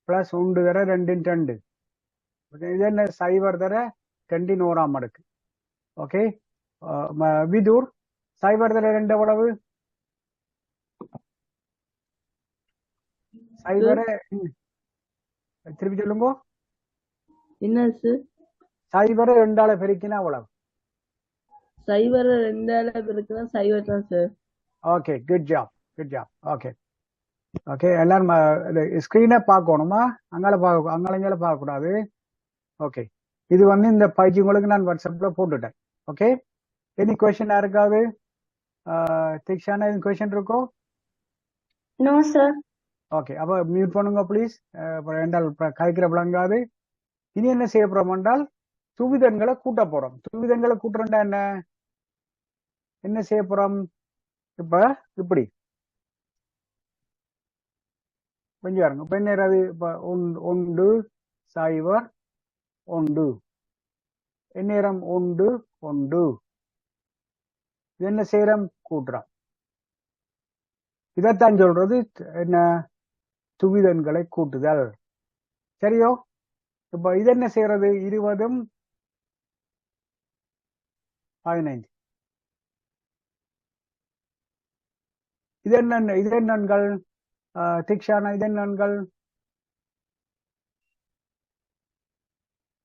பிளஸ் 1 தர 2 2 இது என்ன? சைபர் தர 2 1ஆம் அடுக்கு. ஓகே விதூர் சைபர் தர 2 எவ்வளவு? சைபரை திருப்பி சொல்லுங்க. என்ன சார்? சைபரை 2ஆல பெருக்கினா அவ்வளவு. சைவர் 2ஆல இருக்குன்னா சைவர் தான் sir. Okay, good job, good job. Okay okay, எல்லாரும் ஸ்கிரீனை பார்க்கணுமா? அங்கால அங்கால பார்க்க கூடாது. ஓகே, இது வந்து இந்த பயிற்சி உங்களுக்கு நான் வாட்ஸ்அப்ல போட்டுட்டேன். ஓகே, எனி கொஸ்டின் யாருக்காவது? திக்ஷானா எதுவும் கொஸ்டின் இருக்கோ? No sir. ஓகே, அப்ப மியூட் பண்ணுங்க ப்ளீஸ். என்றால் கதைக்கிற விளங்காது. இனி என்ன செய்ய போறோம் என்றால் துவிதங்களை கூட்ட போறோம். துவிதங்களை கூட்டுறா என்ன செய்ய போறோம்? இப்ப இப்படி கொஞ்சம் பாருங்க. இப்ப என்ன இப்ப 1 0 1 எந்நேரம் 1 1 இது என்ன செய்யறோம்? கூட்டுறோம். இதைத்தான் சொல்றது என்ன? துவிதங்களை கூட்டுதல். சரியோ? இப்ப இது என்ன செய்யறது? 20 15 இதென்னங்கள்? திக்ஷானா இதென்னங்கள்?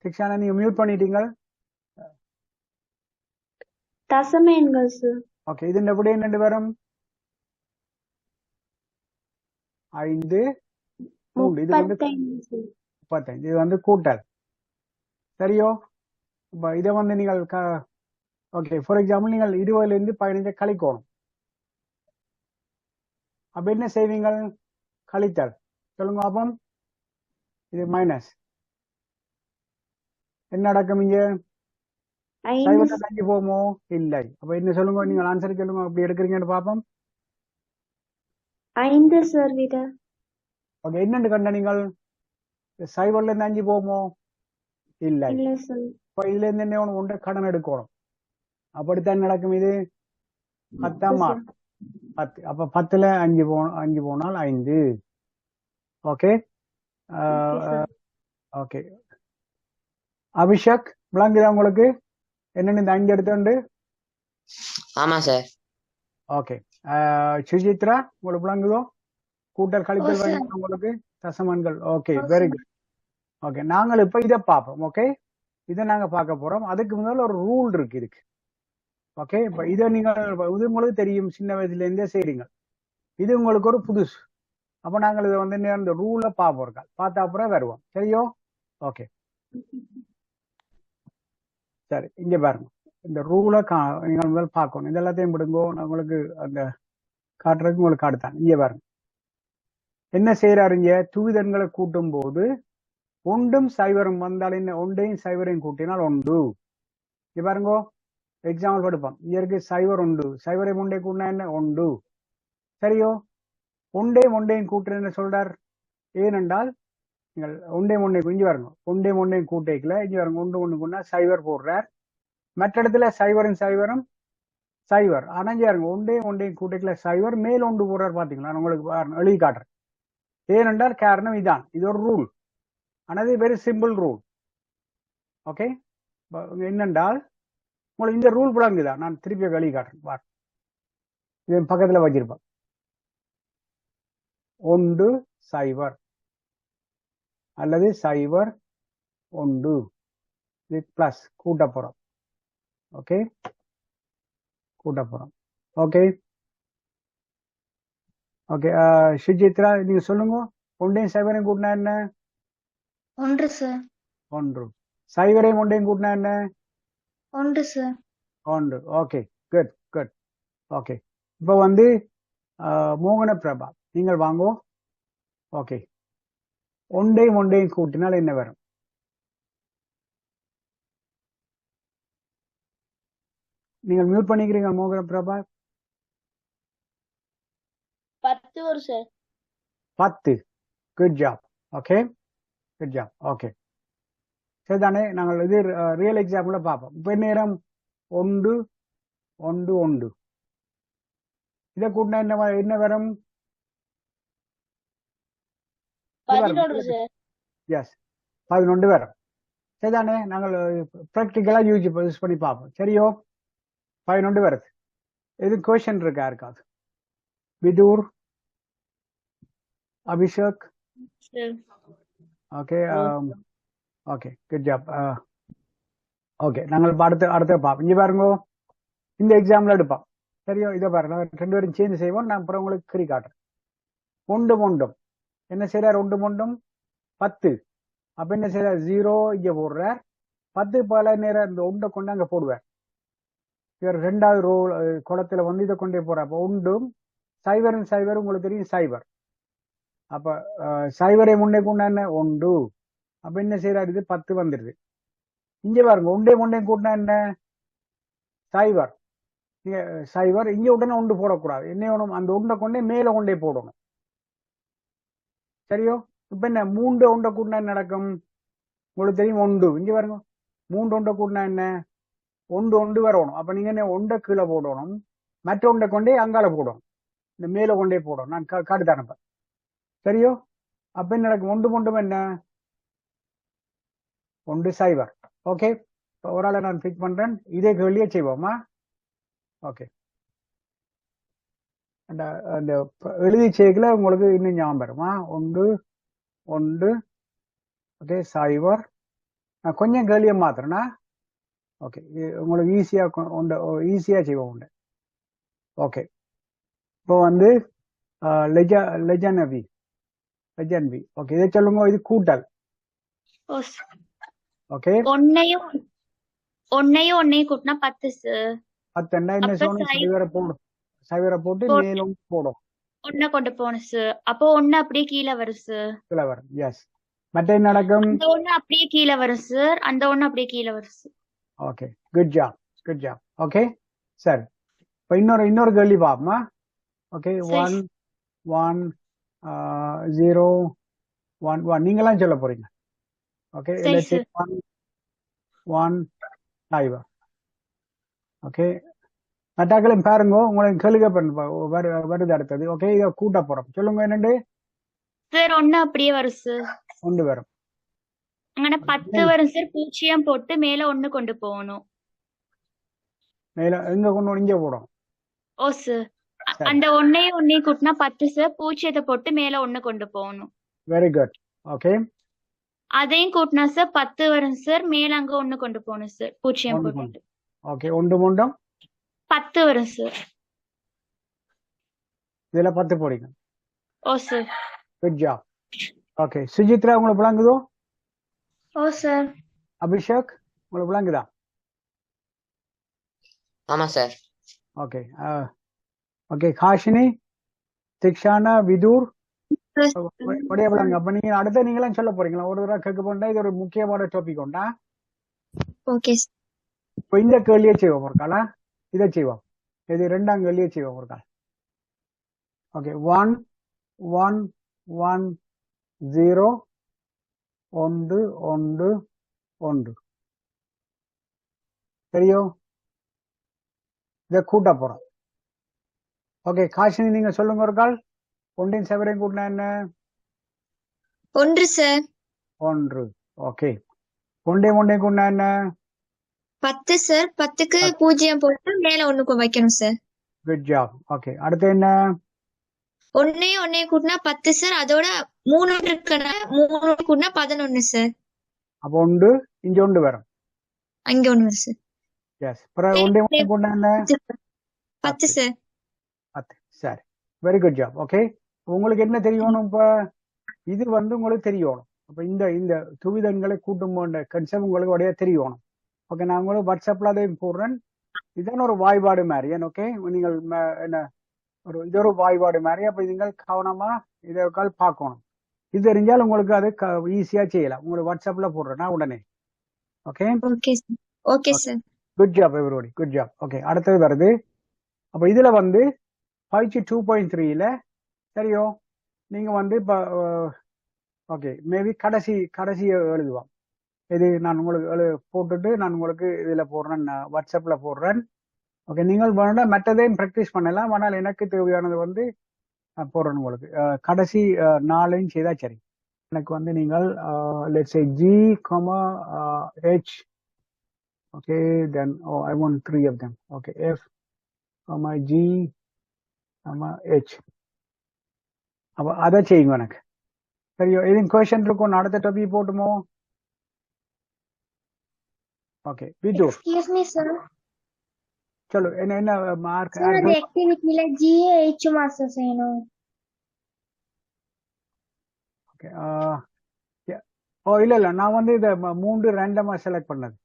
திக்ஷானா நீங்க மியூட் பண்ணிட்டீங்க. தசம எண்கள் சார். ஓகே, இது எப்படி என்ன வரும்? 5 3. இது வந்து 35. இது வந்து கூட்டல். சரியோ? இப்ப இதை வந்து நீங்கள் ஓகே, ஃபார் எக்ஸாம்பிள் நீங்கள் 20ல இருந்து 15 கழிக்கணும். அப்ப என்ன செய்வீங்க? கழித்தல். சொல்லுங்க அப்பம். இது மைனஸ். என்ன நடக்கும் இங்க? சைவத்தை தங்கி போமோ? இல்லை. அப்ப என்ன சொல்லுங்க, நீங்கள் ஆன்சர் சொல்லுங்க. அப்படி எடுக்கிறீங்கன்னு பாப்போம். 5 சார் விட. ஓகே, என்னன்னு கண்ட நீங்கள்? சைவர்ல இருந்து 5 போமோ? இல்லை. இல்ல சார். இப்ப இதுல இருந்து என்ன ஒன்றை கடன் எடுக்கணும். அப்படித்தான் நடக்கும். இது 10 10. அப்ப 10ல 5 போனால் 5. Okay okay. அபிஷேக் விளங்குதா உங்களுக்கு என்னன்னு இந்த 5 எடுத்துண்டு? ஆமா சார். ஓகே. சுஜித்ரா உங்களுக்கு விளங்குதோ? கூட்டல் கழித்தல் வேணும் உங்களுக்கு? தசமன்கள். Okay, very good. ஓகே, நாங்கள் இப்ப இதை பார்ப்போம். ஓகே, இதை நாங்க பார்க்க போறோம். அதுக்கு முன்னால ஒரு ரூல் இருக்கு இதுக்கு. ஓகே, இப்ப இதை நீங்கள் இது உங்களுக்கு தெரியும், சின்ன வயசுல இருந்தே செய்றீங்க. இது உங்களுக்கு ஒரு புதுசு. அப்ப நாங்கள் இதை வந்து இந்த ரூலை பார்ப்போம். பார்த்தா அப்புறம் வருவோம். சரியோ? ஓகே, சரி. இங்க பாருங்க, இந்த ரூலை நீங்கள் முதல் பார்க்கணும். இது எல்லாத்தையும் விடுங்கோ. நான் உங்களுக்கு அந்த காட்டுறதுக்கு உங்களுக்கு காட்டுத்தான். இங்க பாருங்க என்ன செய்யறாரு. இங்க துவிதங்களை கூட்டும் போது 1ம் 0 வந்தால் என்ன? 1ஐயும் 0ஐயும் கூட்டினால் 1. இங்க பாருங்கோ, எக்ஸாம்பிள் படிப்போம். இங்க இருக்கு 0 1. 0ஐயும் 1ஐயும் கூட்டினா என்ன? 1. சரியோ? 1ஐயும் 1ஐயும் கூட்டுறது என்ன சொல்றார்? ஏனென்றால் நீங்கள் 1ஐயும் 1ஐயும் இங்க பாருங்க, 1ஐயும் 1ஐயும் கூட்டிக்கல. இங்க பாருங்க, 1 1 கூட்டினா 0 போடுறார். மற்ற இடத்துல 0ம் 0ம் 0. ஆனா இங்க பாருங்க, 1ஐயும் 1ஐயும் கூட்டிக்கல 0 மேல் 1 போடுறார். பாத்தீங்களா? நான் உங்களுக்கு எழுதி காட்டுறேன். ஏனென்றால் காரணம் இதான். இது ஒரு ரூல். ஆனது வெரி சிம்பிள் ரூல். ஓகே, என்னென்றால் உங்களுக்கு இந்த ரூல் விளங்குதா? நான் திருப்பி வெளியே காட்டுறேன். இது பக்கத்துல வச்சிருப்பேன். 1 0 அல்லது 0 1 இது பிளஸ் கூட்ட போறோம். ஓகே, கூட்ட போறோம். Okay okay. சுஜித்ரா நீங்க சொல்லுங்க, 1ஐயும் 0ஐயும் கூட்டினா என்ன? 1 சார். 1. 0ஐயும் 1ஐயும் கூட்டினா என்ன? 1 sir. 1. Okay, good good. Okay, இப்போ வந்து மோகன பிரபா நீங்கள் வாங்கோ. ஓகே, 1ஐயும் 1ஐயும் கூட்டினால் என்ன வரும்? நீங்கள் மியூட் பண்ணிக்கிறீங்க மோகன பிரபா. 10 வரும் sir. 10. Good job. Okay, good job. Okay, சரிதானே? நாங்கள் இது ரியல் எக்ஸாம்பிள் பார்ப்போம். இப்போ நேரம் 1 1 1 இதை கூட்டினா என்ன வரும்? 11 சார். எஸ், 11 வரும். சரிதானே? நாங்கள் ப்ராக்டிக்கலா யூஸ் பண்ணி பார்ப்போம். சரியோ? 11 வருது. இது கொஸ்டின் இருக்கா இருக்காது? விதூர் Abhishek. sir. Okay. Yes, Okay. Good job. Okay. நாங்கள் இப்ப அடுத்த பாப்போம். இங்க பாருங்க, இந்த எக்ஸாம்ல எடுப்போம். சரியோ? இதை பாருங்க, ரெண்டு பேரும் சேர்ந்து செய்வோம். நான் அப்புறம் உங்களுக்கு கிரி காட்டுறேன். ஒண்டும் என்ன செய்யறார்? ஒண்டும் 10. அப்ப என்ன செய்யறார்? 0 இங்க போடுறார். 10 பல நேரம் இந்த ஒண்டை கொண்டு அங்க போடுவார். இவர் ரெண்டாவது குளத்துல வந்து இதை கொண்டே போறார். அப்ப ஒண்டும் சைவர் உங்களுக்கு தெரியும், சைவர். அப்ப சைவரை முன்னே கொண்டா என்ன? ஒண்டு. அப்ப என்ன செய்யறாரு? இது 10 வந்துருது. இங்க பாருங்க, ஒண்டே கூட்டினா என்ன? சைவர். சைவர் இங்க உடனே ஒன்று போடக்கூடாது. என்ன வேணும்? அந்த ஒண்டை கொண்டே மேல கொண்டே போடணும். சரியோ? இப்ப என்ன 3 ஒண்டை கூட்டினா என்ன நடக்கும்? உங்களுக்கு தெரியும், ஒண்டு. இங்க பாருங்க, 3 ஒண்டை கூட்டினா என்ன? ஒண்டு வரணும். அப்ப நீங்க என்ன? ஒண்டை கீழே போடணும், மற்ற ஒண்டை கொண்டே அங்கால போடணும், இந்த மேல கொண்டே போடணும். நான் காட்டுதானப்ப. சரியோ? அப்ப என்ன நடக்கும்? ஒண்டும் என்ன? ஒன்று சைவர். ஓகே, ஒரு ஆளை நான் பிக் பண்றேன். இதே கேள்வியே செய்வோமா? ஓகே, அந்த எழுதி செய்யல உங்களுக்கு இன்னும் ஞாபகம் வருமா? ஒன்று ஓகே, சைவர். நான் கொஞ்சம் கேள்வியை மாத்திரனா ஓகே, உங்களுக்கு ஈஸியா செய்வோம் உண்டு. ஓகே, இப்போ வந்து லெஜன்வி. ஓகே, இதை சொல்லுங்க. இது கூட்டல். ஓ sir. ஓகே, ஒன்னையும் கூட்டினா 10 சார். 10 என்ன அப்ப சொல்லணும்? சைவரை போட்டு மேலும் போடும். ஒன்ன கொண்டு போகணும் சார். அப்போ ஒண்ணு அப்படியே கீழே வரும் சார். கீழே வரும். எஸ். மற்ற என்ன நடக்கும்? அந்த ஒண்ணு அப்படியே கீழே வரும் சார். அந்த ஒண்ணு அப்படியே கீழே வரும் sir. Okay, good job. Okay, சரி. இப்போ இன்னொரு கேள்வி பாப்போமா? ஓகே, சரி. 1 0 1 1 நீங்களாம் சொல்ல போறீங்க. ஓகே, சரி சார். 1 சைவர். ஓகே, மட்டாக்களும் பாருங்க, உங்களுக்கு கேள்வி வருது அடுத்தது. ஓகே, இதை கூட்ட போறோம். சொல்லுங்க என்னண்டு? சார் ஒண்ணு அப்படியே வரும் சார். ஒன்று வரும். அங்கே 10 வரும் சார். பூஜ்ஜியம் போட்டு மேல ஒண்ணு கொண்டு போகணும். மேல எங்க கொண்டு இங்க போடும். ஓ சார். சரி. அந்த ஒன்னையும் கூட்டினா 10 சார். பூஜ்ஜியத்தை போட்டு மேல ஒண்ணு கொண்டு போகணும். Very good. ஓகே, அதையும் கூட்டினா சார் 10 வரும் சார். மேல அங்க ஒண்ணு கொண்டு போகணும் சார். பூஜ்ஜியம் போட்டு. ஓகே, ஒண்டும் 10 வரும் சார். இதுல 10 போடுங்க. ஓ sir. Good job. Okay, Sujithra உங்களுக்கு விளங்குதோ? ஓ சார். அபிஷேக் உங்களுக்கு விளங்குதா? ஆமா sir. Okay, okay, Hashini, Dikshana, Vidhur ஒரே விளங்கு. அப்ப நீங்க அடுத்த நீங்களாம் சொல்ல போறீங்களா? ஒரு தடவை கேட்க போனா இது ஒரு முக்கியமான டாபிக் உண்டா? ஓகே. இப்போ இந்த கேள்வியை செய்வோம் ஒரு காலா. இதை செய்வோம். இது ரெண்டாம் கேள்வியை செய்வோம் ஒரு கால். ஓகே, 1 1 1 0 1 1 சரியோ? இதை கூட்ட போறோம். ஓகே, காஷினி நீங்க சொல்லுங்க ஒரு கால். ஒன்றின் சைவரையும் கூட்டினா என்ன? 1 சார். 1. ஓகே, ஒன்றையும் கூட்டினா என்ன? 10 சார். 10க்கு பூஜ்ஜியம் போட்டு மேல ஒண்ணுக்கு வைக்கணும் சார். Good job. ஓகே, அடுத்து என்ன? ஒன்னையும் கூட்டினா 10 சார். அதோட 3 இருக்குன்னா 3 கூட்டினா 11 சார். அப்போ ஒன்று இங்க ஒன்று வரும். அங்க ஒண்ணு வரும் சார். எஸ். ஒன்றையும் கூட்டினா என்ன? 10 சார். 10. சரி, வெரி குட் ஜாப். ஓகே, உங்களுக்கு என்ன தெரியணும்? இப்ப இது வந்து உங்களுக்கு தெரியணும். அப்ப இந்த துவிதங்களை கூட்டும் கன்செப்ட் உங்களுக்கு உடைய தெரியணும். ஓகே, நான் உங்களுக்கு வாட்ஸ்அப்ல அதை போடுறேன். இதான் ஒரு வாய்பாடு மாதிரி. ஓகே, நீங்கள் என்ன இது ஒரு வாய்பாடு மாதிரி. அப்ப நீங்கள் கவனமா இதை பார்க்கணும். இது தெரிஞ்சால் உங்களுக்கு அது ஈஸியா செய்யலாம். உங்களுக்கு வாட்ஸ்அப்ல போடுறேன் நான் உடனே. Okay, okay sir. Good job everybody, good job. Okay, அடுத்தது வருது. அப்ப இதுல வந்து பயிற்சி 2.3ல சரியோ? நீங்க வந்து இப்ப ஓகே, மேபி கடைசி எழுதுவோம். இது நான் உங்களுக்கு போட்டுட்டு நான் உங்களுக்கு இதுல போடுறேன், வாட்ஸ்அப்ல போடுறேன். ஓகே, நீங்கள் வேணா மற்றதையும் ப்ராக்டிஸ் பண்ணலாம். ஆனால் எனக்கு தேவையானது வந்து போடுறேன் உங்களுக்கு. கடைசி 4 செய்தா சரி. எனக்கு வந்து நீங்கள் let's say G, H. Okay, then I want 3 of them. Okay, F, G, H. அப்ப அதை செய்யுங்க எனக்கு. சரியோ, எதுவும் கொஸ்டின் இருக்கும்? அடுத்த டாபிக் போட்டுமோ? Okay, Vidhur excuse me sir. சொல்லு. என்ன என்ன மார்க்? சார் அந்த ஆக்டிவிட்டில GH மாஸ்டர் செய்யணும். ஓகே. ஓ இல்ல இல்ல, நான் வந்து இதை 3 ரேண்டமா செலக்ட் பண்ணது.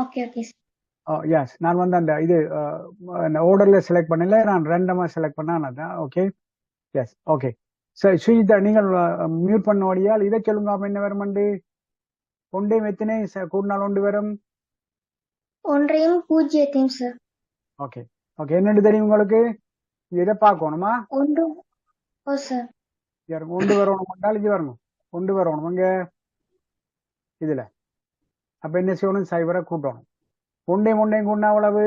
Okay okay sir. ஓ எஸ், நான் வந்து அந்த இது ஆர்டர்ல செலக்ட் பண்ணல, நான் ரேண்டமா செலக்ட் பண்ணேன். அதான் ஓகே. S okay. சரி சுஜிதா, நீங்கள் மியூட் பண்ண வழியால் இதை சொல்லுங்க. அப்ப என்ன வருமண்டு? ஒன்றையும் எத்தனை கூடினால் ஒன்று வரும்? 1 0 சார். Okay okay. என்னன்னு தெரியும் உங்களுக்கு? இதை பார்க்கணுமா? 1. ஓ சார். ஒன்று வரணும் என்றால் இது வரணும். ஒன்று வரணும் அங்க இதுல. அப்ப என்ன செய்யணும்? சைபரை கூட்டணும். ஒன்றையும் கூட்டினா அவ்வளவு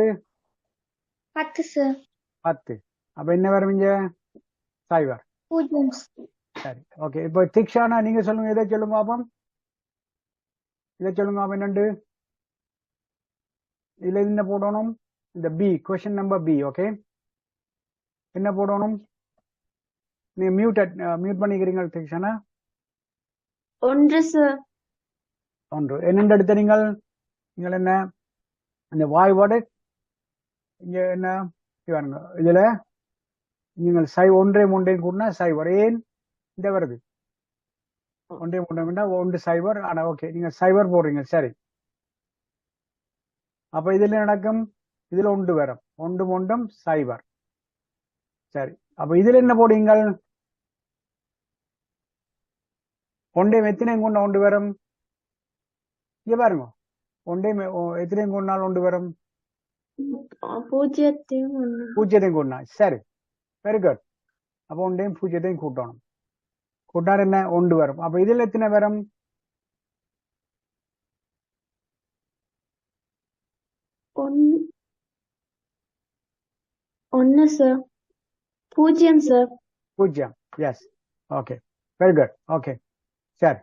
10 சார். 10. அப்ப என்ன வரும் இங்க? சைபர். 0. சரி ஓகே. இப்போ திக்ஷானா நீங்க சொல்லுங்க. இதை சொல்லுங்க பாப்போம். இதை சொல்லுங்க பாப்போம். என்னண்டு இதுல என்ன போடணும்? இந்த B, question number B. Okay, என்ன போடணும்? நீங்க மியூட் பண்ணிக்கிறீங்க திக்ஷானா. 1 சார். 1. என்னென்று எடுத்த நீங்கள் என்ன இந்த வாய்வாடு இங்க என்ன பாருங்க. இதுல நீங்கள் 1 கூட்டினா சைபர். ஏன் இந்த வருது? 1 1 சைபர். ஆனா ஓகே, நீங்க சைபர் போடுறீங்க. சரி, அப்ப இதுல நடக்கும். இதுல 1 வரும். 1 சைபர். சரி, அப்ப இதுல என்ன போடுவீங்க? 1 எத்தனை கூட்டினா 1 வரும்? இங்க பாருங்க. 1 எத்தனை கூட்டினால் 1 வரும்? 0 கூட்டினா. சரி, வெரி குட். அப்போ 1 0 கூட்டணும். கூட்டார் என்ன? 1 வரும். அப்ப இதுல எத்தனை வரும்? 1 sir. 0 sir. 0. S okay, very good. Okay சரி,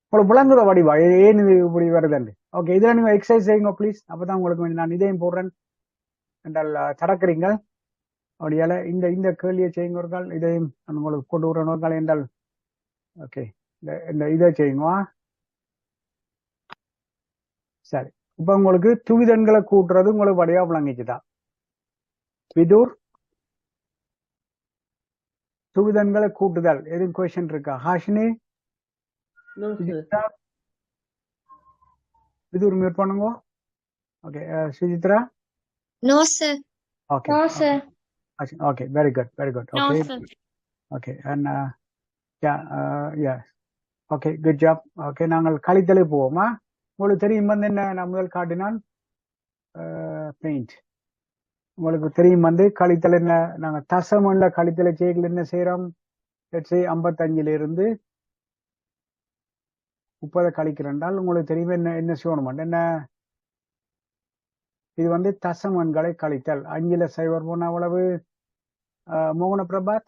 உங்களுக்கு விளங்குற வடிவா ஏன் இது இப்படி வருதுண்டு? ஓகே, இதுல நீங்க எக்ஸசைஸ் செய்யுங்க ப்ளீஸ். அப்பதான் உங்களுக்கு நான் இதையும் போடுறேன் என்றால் தடக்கிறீங்க. அப்படியால இந்த கேள்வியை செய்யுங்க ஒரு கால். இதையும் நான் உங்களுக்கு கொண்டு விடுறேன் ஒரு கால் என்றால். ஓகே, இந்த இதை செய்யுங்க. சரி, இப்ப உங்களுக்கு துவிதன்களை கூட்டுறது உங்களுக்கு வடிவா விளங்கிச்சுதான். விதூர், துவிதன்களை கூட்டுதல் எதுவும் கொஸ்டின் இருக்கா? Hashini, No, sir. விதூர் மியூட் பண்ணுங்க. Okay, Suchitra. No sir. Okay No sir. Okay, very good very good. No okay sir. Okay, and okay, good job. Okay, நாங்கள் கழித்தலை போவோமா? உங்களுக்கு தெரியும் வந்து என்ன நான் முதல் காட்டினான் பெயிண்ட். உங்களுக்கு தெரியும் வந்து கழித்தல் என்ன? நாங்கள் தசமல்ல கழித்தலை செய்யல என்ன செய்யறோம்? 55 இருந்து 30 கழிக்கிறேன்டால் உங்களுக்கு தெரியும் என்ன செய்யணும்? என்ன இது வந்து தசமன்களை கழித்தல். 5ல சைபர் போன அவ்வளவு? மோகன பிரபாத்,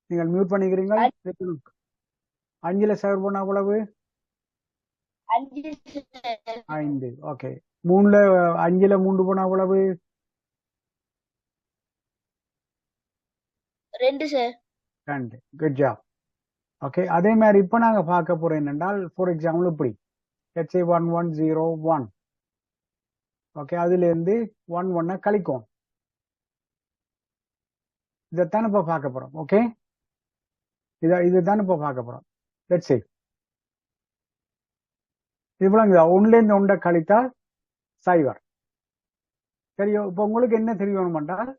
நீங்கள் மியூட் பண்ணிக்கிறீங்க. 5ல சைபர் போன அவ்வளவு? 5. ஓகே, 5ல 3 போன அவ்வளவு? 2 sir. 2. Good job. ஓகே, அதே மாதிரி இப்ப நாங்க பார்க்க போறோம் என்னென்றால், ஃபார் எக்ஸாம்பிள் இப்படி let's say 1101. ஓகே, அதுல இருந்து 11 கழிக்கும். இதைத்தான் இப்ப பார்க்க போறோம். ஓகே, இதுதான் இப்ப பார்க்க போறோம். let's say இவ்வளவு 1ல இருந்து 1 கழித்தால் சைபர். சரியோ, இப்ப உங்களுக்கு என்ன தெரியணும் என்றால்,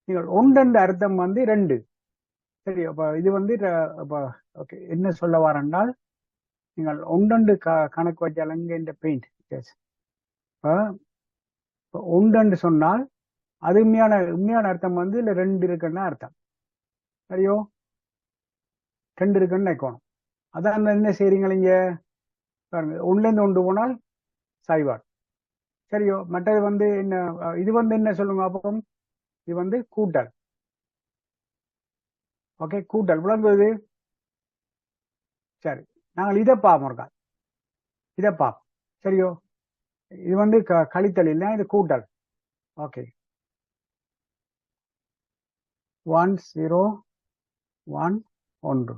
நீங்கள் 1 அர்த்தம் வந்து 2. சரி, அப்ப இது வந்து ஓகே, என்ன சொல்ல வரேன்னால், நீங்கள் 1 கணக்கு வச்சாலங்க இந்த பெயிண்ட். இப்போ 1 சொன்னால் அது உண்மையான அர்த்தம் வந்து இல்ல 2 இருக்குன்னு அர்த்தம். சரியோ, 2 இருக்குன்னு நினைக்கணும். அதான் என்ன செய்றீங்க இங்க பாருங்க. 1ல இருந்து 1 போனால் சைபர். சரியோ, மற்றது வந்து என்ன? இது வந்து என்ன சொல்லுங்க அப்போ? இது வந்து கூட்டல். ஓகே, கூட்டல் விளங்குவது. சரி, நாங்கள் இதை பார்ப்போம். இதை பார்ப்போம். சரியோ, இது வந்து கழித்தல் இல்லை, இது கூட்டல். ஓகே, 1 0 1 1.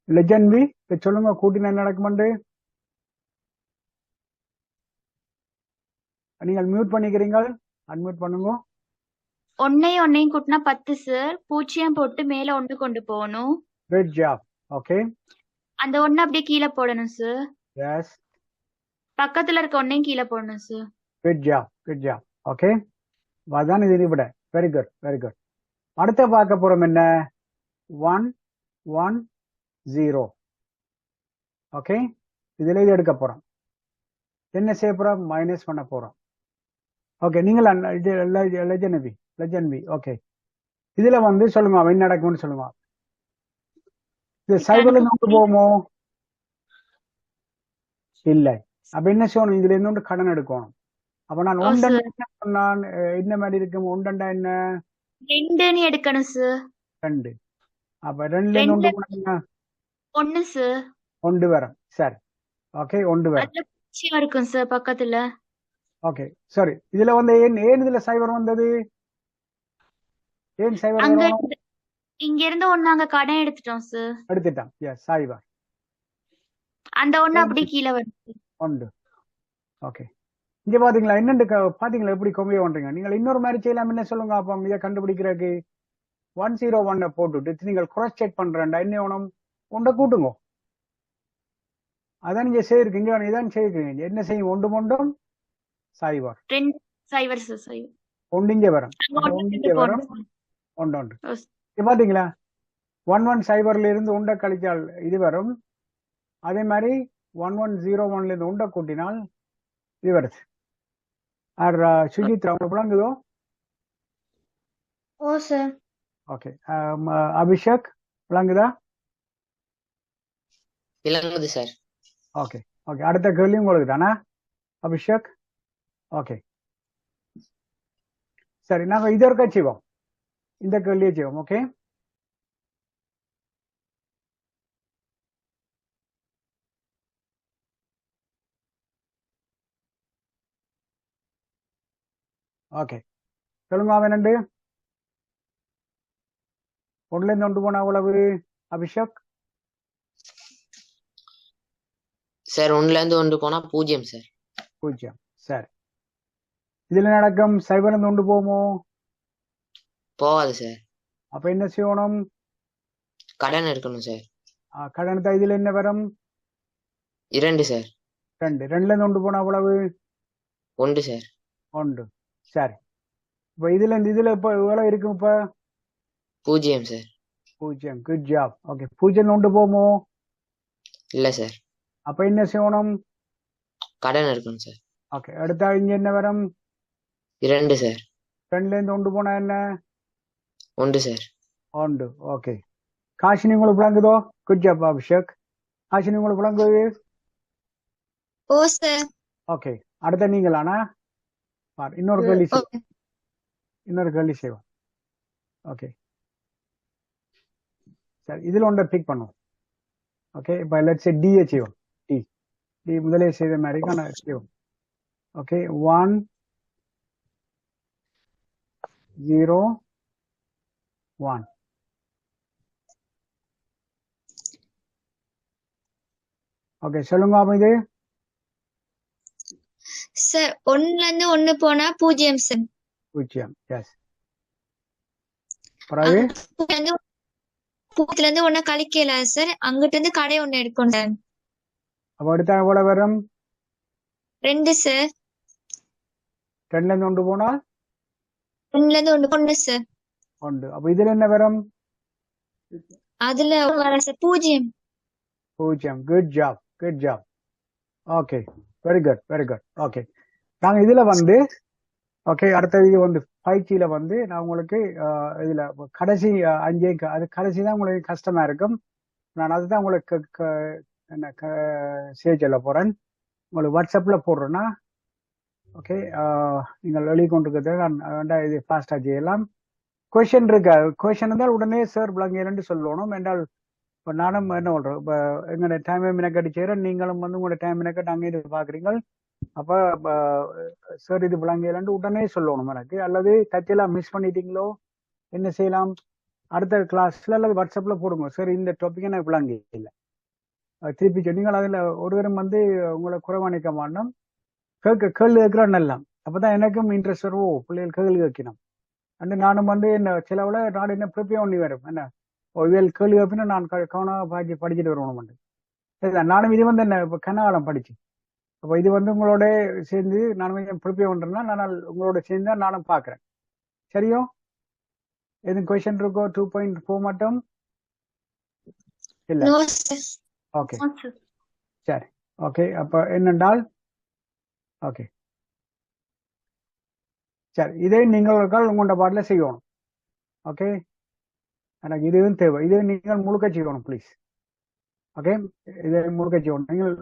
லெஜண்ட் வி சொல்லுங்க கூட்டினா என்ன நடக்குமெண்டு. நீங்கள் மியூட் பண்ணிக்கிறீங்க, அன்மியூட் பண்ணுங்க. ஒன்னையும் கூட்டினா 10 சார். பூஜ்ஜியம் போட்டு மேல 1 கொண்டு போகணும். Good job. ஓகே, அந்த 1 அப்படியே கீழே போடணும் சார். எஸ், பக்கத்துல இருக்க 1ஐயும் கீழே போடணும் sir. Good job, good job. Okay, அதான் இது விட. Very good, very good. அடுத்த பார்க்க போறோம் என்ன, 1 1 0. ஓகே, இதுல இது எடுக்க போறோம். என்ன செய்ய போறோம், மைனஸ் பண்ண போறோம். ஓகே, நீங்கள் லெஜண்ட் வி. ஓகே, இதுல வந்து சொல்லுங்க என்ன நடக்கும்னு சொல்லுங்க. இது சைபர்ல இருந்து கொண்டு போவோமோ, இல்ல. அப்ப என்ன செய்யணும், இதுல இருந்து கடன் எடுக்கணும். அப்ப நான் ஒன்றா என்ன சொன்னான், என்ன மாதிரி இருக்கும், ஒன்றா என்ன 2ன்னு எடுக்கணும் சார். 2. அப்ப 2ல இருந்து 1 சார். 1 வரும். சரி, ஓகே, 1 வரும். அதுல பூஜ்ஜியம் இருக்கும் சார் பக்கத்துல. ஓகே, சரி. இதுல வந்து ஏன் இதுல சைபர் வந்தது, ஏன் சைபர் அங்க வரும்? இங்க இருந்து 1 அங்க கடன் எடுத்துட்டோம் சார். எடுத்துட்டான். எஸ், சைபர். அந்த 1 அப்படியே கீழே வருது. 1. ஓகே, இங்க பாத்தீங்களா என்னண்டு பாத்தீங்களா எப்படி கொம்பிய பண்றீங்க. நீங்கள் இன்னொரு மாதிரி செய்யலாம். என்ன சொல்லுங்க அப்ப இதை கண்டுபிடிக்கிறதுக்கு 101 போட்டுட்டு நீங்கள் கிராஸ் செக் பண்றேன்டா என்ன வேணும், 1 கூட்டுங்க. அதான் நீங்க செய்யிருக்கு. இங்க இதான் செய்யிருக்கீங்க. என்ன செய்யும், 1 1 சைபர். 2 சைபர் சார். சைபர் 1 இங்க வரும், அங்க 1 இங்க வரும், 1 1. பாத்தீங்களா 1 1 சைபர்ல இருந்து 1 கழிச்சால் இது வரும். அதே மாதிரி 1101ல இருந்து 1 கூட்டினால் இது வருது. சுஜித் அவங்க விளங்குதோ? ஓ சார். ஓகே, அபிஷேக் விளங்குதா? விளங்குது சார். Okay, okay. அடுத்த கேள்வி உங்களுக்கு தானா அபிஷேக்? ஓகே, சரி. நாங்க இதற்கா செய்வோம், இந்த கேள்வியை செய்வோம். Okay, okay. சொல்லுங்க அவன் 2 1ல இருந்து 1 போனா அவ்வளவு அபிஷேக்? சார் 1ல இருந்து 1 போனா 0 சார். 0. சரி, இதுல நடக்கும் சைபர்ல இருந்து 1 போகுமோ? போகாது சார். அப்ப என்ன செய்யணும், கடன் எடுக்கணும் சார். கடன் தான். இதுல என்ன வரும், 2 சார். 2. 2ல இருந்து 1 போனா அவ்வளவு 1 சார். 1. சரி, இப்ப இதுல இருந்து இதுல இப்ப எவ்வளவு இருக்கும், இப்ப 0 சார். 0. Good job. ஓகே, 0 1 போகுமோ? இல்ல சார். அப்ப என்ன செய்யணும், கடன் எடுக்கணும் சார். ஓகே. அடுத்தா இங்க என்ன வரும், 2 சார். 2ல இருந்து 1 போனா என்ன, 1 சார். 1. ஓகே, காஷினி உங்களுக்கு விளங்குதோ? Good job Abhishek. காஷினி உங்களுக்கு விளங்குது? ஓ சார். ஓகே, அடுத்த நீங்களானா இன்னொரு கேள்வி செய்வோம். ஓகே, சரி. இதுல ஒன்றை பிக் பண்ணுவோம். ஓகே, இப்ப லெட்ஸ் சே டி செய்வோம். டி முதலே செய்த மாதிரி செய்வோம். ஓகே, 1 0 1. ஓகே, சொல்லுங்க அப்ப இது. சார் 1ல இருந்து 1 போனா 0 சார். 0. எஸ். பிறகு 0ல இருந்து 1 கழிக்கல சார். அங்கிட்ட இருந்து கடை 1 எடுக்கணும் சார். அப்ப அடுத்த எவ்வளவு வரும், 2 சார். 2ல இருந்து 1 போனா 2ல இருந்து 1 சார். 1. அப்ப இதுல என்ன வரும், அதுல வர sir 0. 0. Good job, good job. Okay, very good, very good. Okay, நாங்க இதுல வந்து ஓகே, அடுத்த இது வந்து பயிற்சியில வந்து நான் உங்களுக்கு இதுல கடைசி 5 அது கடைசி தான் உங்களுக்கு கஷ்டமா இருக்கும். நான் அதுதான் உங்களுக்கு என்ன செய்ய சொல்ல போறேன். உங்களுக்கு வாட்ஸ்அப்ல போடுறேன்னா ஓகே, நீங்கள் எழுதி கொண்டிருக்கிறது நான் இது ஃபாஸ்டா செய்யலாம். கொஸ்டின் இருக்கா, கொஸ்டின் இருந்தால் உடனே சார் விளங்கியன்னு சொல்லணும். என்றால் இப்போ நானும் என்ன சொல்றேன், இப்போ எங்களோட டைம் மினக்கட்டு செய்கிறேன், நீங்களும் வந்து உங்களோட டைம் மினக்கட்டு அங்கே பாக்குறீங்க. அப்ப சார் இது விளங்கலன்னு உடனே சொல்லணும் எனக்கு, அல்லது தச்செல்லாம் மிஸ் பண்ணிட்டீங்களோ என்ன செய்யலாம், அடுத்த கிளாஸ்ல அல்லது வாட்ஸ்அப்ல போடுங்க, சார் இந்த டாபிக் எனக்கு விளங்க இல்லை திருப்பி நீங்கள் அதுல ஒருவரும் வந்து உங்களை குறைவாணிக்க மாட்டோம், கேள்வி கேட்கிறோம் நல்லா, அப்பதான் எனக்கும் இன்ட்ரெஸ்ட் வரும், ஓ பிள்ளைகள் கேள்வி கேட்கணும் அண்டு நானும் வந்து என்ன சிலவுல நான் என்ன ப்ரிப்பேர் பண்ணி வரும் என்ன இவள் கேள்வி கேட்பினா நான் கவனமாக படிச்சுட்டு வருவோம். சரிதான், நானும் இது வந்து என்ன இப்போ கனகாலம் படிச்சு, அப்போ இது வந்து உங்களோட சேர்ந்து நான் கொஞ்சம் ப்ரிப்பேர் பண்றேன்னா நான் உங்களோட சேர்ந்து தான் நானும் பார்க்குறேன். சரியோ, எதுவும் கொஸ்டின் இருக்கோ? 2.4 மட்டும் இல்ல? No sir. ஓகே ஆ சார். சரி, ஓகே. அப்ப என்னென்றால் ஓகே சரி, இதே நீங்கள் ஒரு கால் உங்களோட பாட்டில செய்யணும். ஓகே, எனக்கு இதுவும் தேவை, இது நீங்கள் முழுக்க செய்யணும் ப்ளீஸ். ஓகே, இதை முழுக்க செய்யணும். நீங்கள்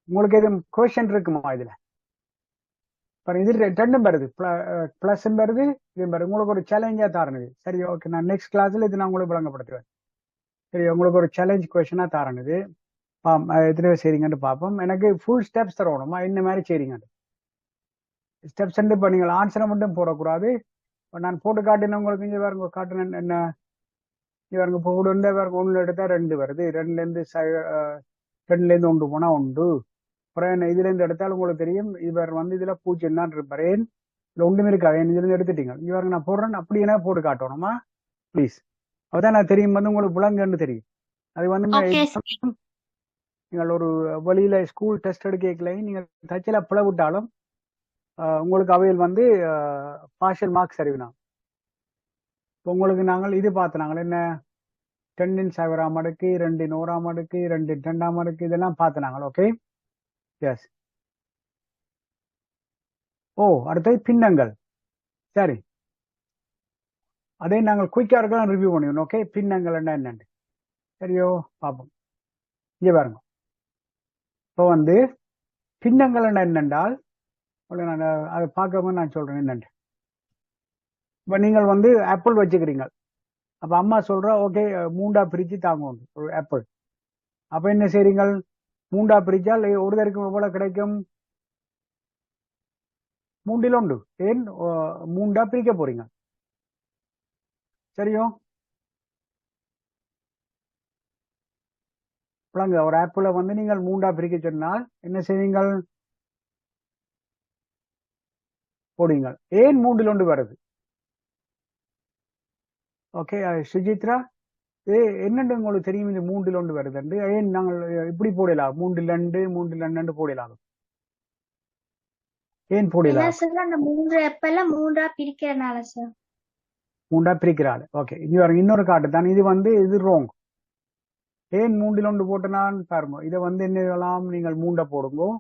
உங்களுக்கு எதுவும் கொஸ்டின் இருக்குமா இதுல? இது ரெண்டும் வருது, பிளஸும் வருது இதுவும் வருது, உங்களுக்கு ஒரு சேலஞ்சா தாரணது. சரி, ஓகே, நான் நெக்ஸ்ட் கிளாஸ்ல இது நான் உங்களுக்கு விளங்கப்படுத்துவேன். சரி, உங்களுக்கு ஒரு சேலஞ்ச் கொஸ்டினா தாரணது, எத்தனை பேர் செய்றீங்கன்னு பார்ப்போம். எனக்கு ஃபுல் ஸ்டெப்ஸ் தரணுமா, இந்த மாதிரி செய்றீங்க ஸ்டெப்ஸ். இப்போ நீங்கள் ஆன்சரை மட்டும் போடக்கூடாது. இப்போ நான் போட்டு காட்டினேன் உங்களுக்கு, இங்கே வேறு காட்டினேன் என்ன, இங்கே வேறு இப்போ ஒன்று வேறு ஒன்று எடுத்தா 2 வருது, 2லேருந்து 2லேருந்து 1 போனா 1. அப்புறம் என்ன இதுலேருந்து எடுத்தாலும் உங்களுக்கு தெரியும், இவர் வந்து இதுல 0 தான் இருப்பார். ஏன் இல்லை ஒன்றுமே இருக்காது, ஏன் இதுலேருந்து எடுத்துட்டீங்க. இங்கே வேறு நான் போடுறேன், அப்படி என்ன போட்டு காட்டணுமா ப்ளீஸ். அப்பதான் நான் தெரியும் வந்து உங்களுக்கு விளங்குன்னு தெரியும். அது வந்து ஓகே நீங்கள் ஒரு வழியில ஸ்கூல் டெஸ்ட் எடுக்கல நீங்கள் தச்சில பிள விட்டாலும் உங்களுக்கு அவையில் வந்து பார்ஷியல் மார்க்ஸ் அறிவினாங்க. இப்போ உங்களுக்கு நாங்கள் இது பார்த்தனாங்க என்ன, 10 இன் 1000 அடுக்கு, 2 இன் 100 அடுக்கு, 2 இன் 2 அடுக்கு, இதெல்லாம் பார்த்தனாங்க. Okay, S. ஓ, அடுத்தது பின்னங்கள். சரி, அதே நாங்கள் குயிக்கா இருக்கலாம் ரிவ்யூ பண்ணிக்கணும். ஓகே, பின்னங்கள் என்ன என்னன்னு சரியோ பார்ப்போம். இங்கே பாருங்க, இப்போ வந்து பின்னங்கள் என்ன என்னென்றால் நான் அதை பார்க்காம நான் சொல்றேன் என்னன்னு. இப்போ நீங்கள் வந்து ஆப்பிள் வச்சுக்கிறீங்க, அப்போ அம்மா சொல்றா ஓகே 3ஆ பிரித்து தாங்க ஒரு ஆப்பிள். அப்போ என்ன செய்றீங்க, 3ஆ பிரிச்சால் ஒரு தருக்கு எவ்வளோ கிடைக்கும், 3ல் 1. ஏன் 3ஆ பிரிக்க போறீங்க. சரியோ, ஒரு ஆப்பிளை வந்து நீங்கள் 3ஆ பிரிக்க சொன்னால் என்ன செய்வீங்கள், போடுவீங்க. ஏன் 3ல் 1 வருது? ஓகே சுஜித்ரா, என்னென்று உங்களுக்கு தெரியும் இந்த 3ல் 1 வருது? ஏன் நாங்கள் இப்படி போடலாம், 3ல் 2 3ல் 2 போடலாம், ஏன் போடலாம்? அந்த 3 எப்பெல்லாம் 3ஆ பிரிக்கிறனால சார். 3ஆ பிரிக்கிறாள். ஓகே, இன்னொரு காட்டு தான் இது வந்து இது ரோங். ஏன் 3ல் 1 போட்டனான் பாருங்க, இதை வந்து என்ன செய்யலாம், நீங்கள் 3 போடுங்கோ,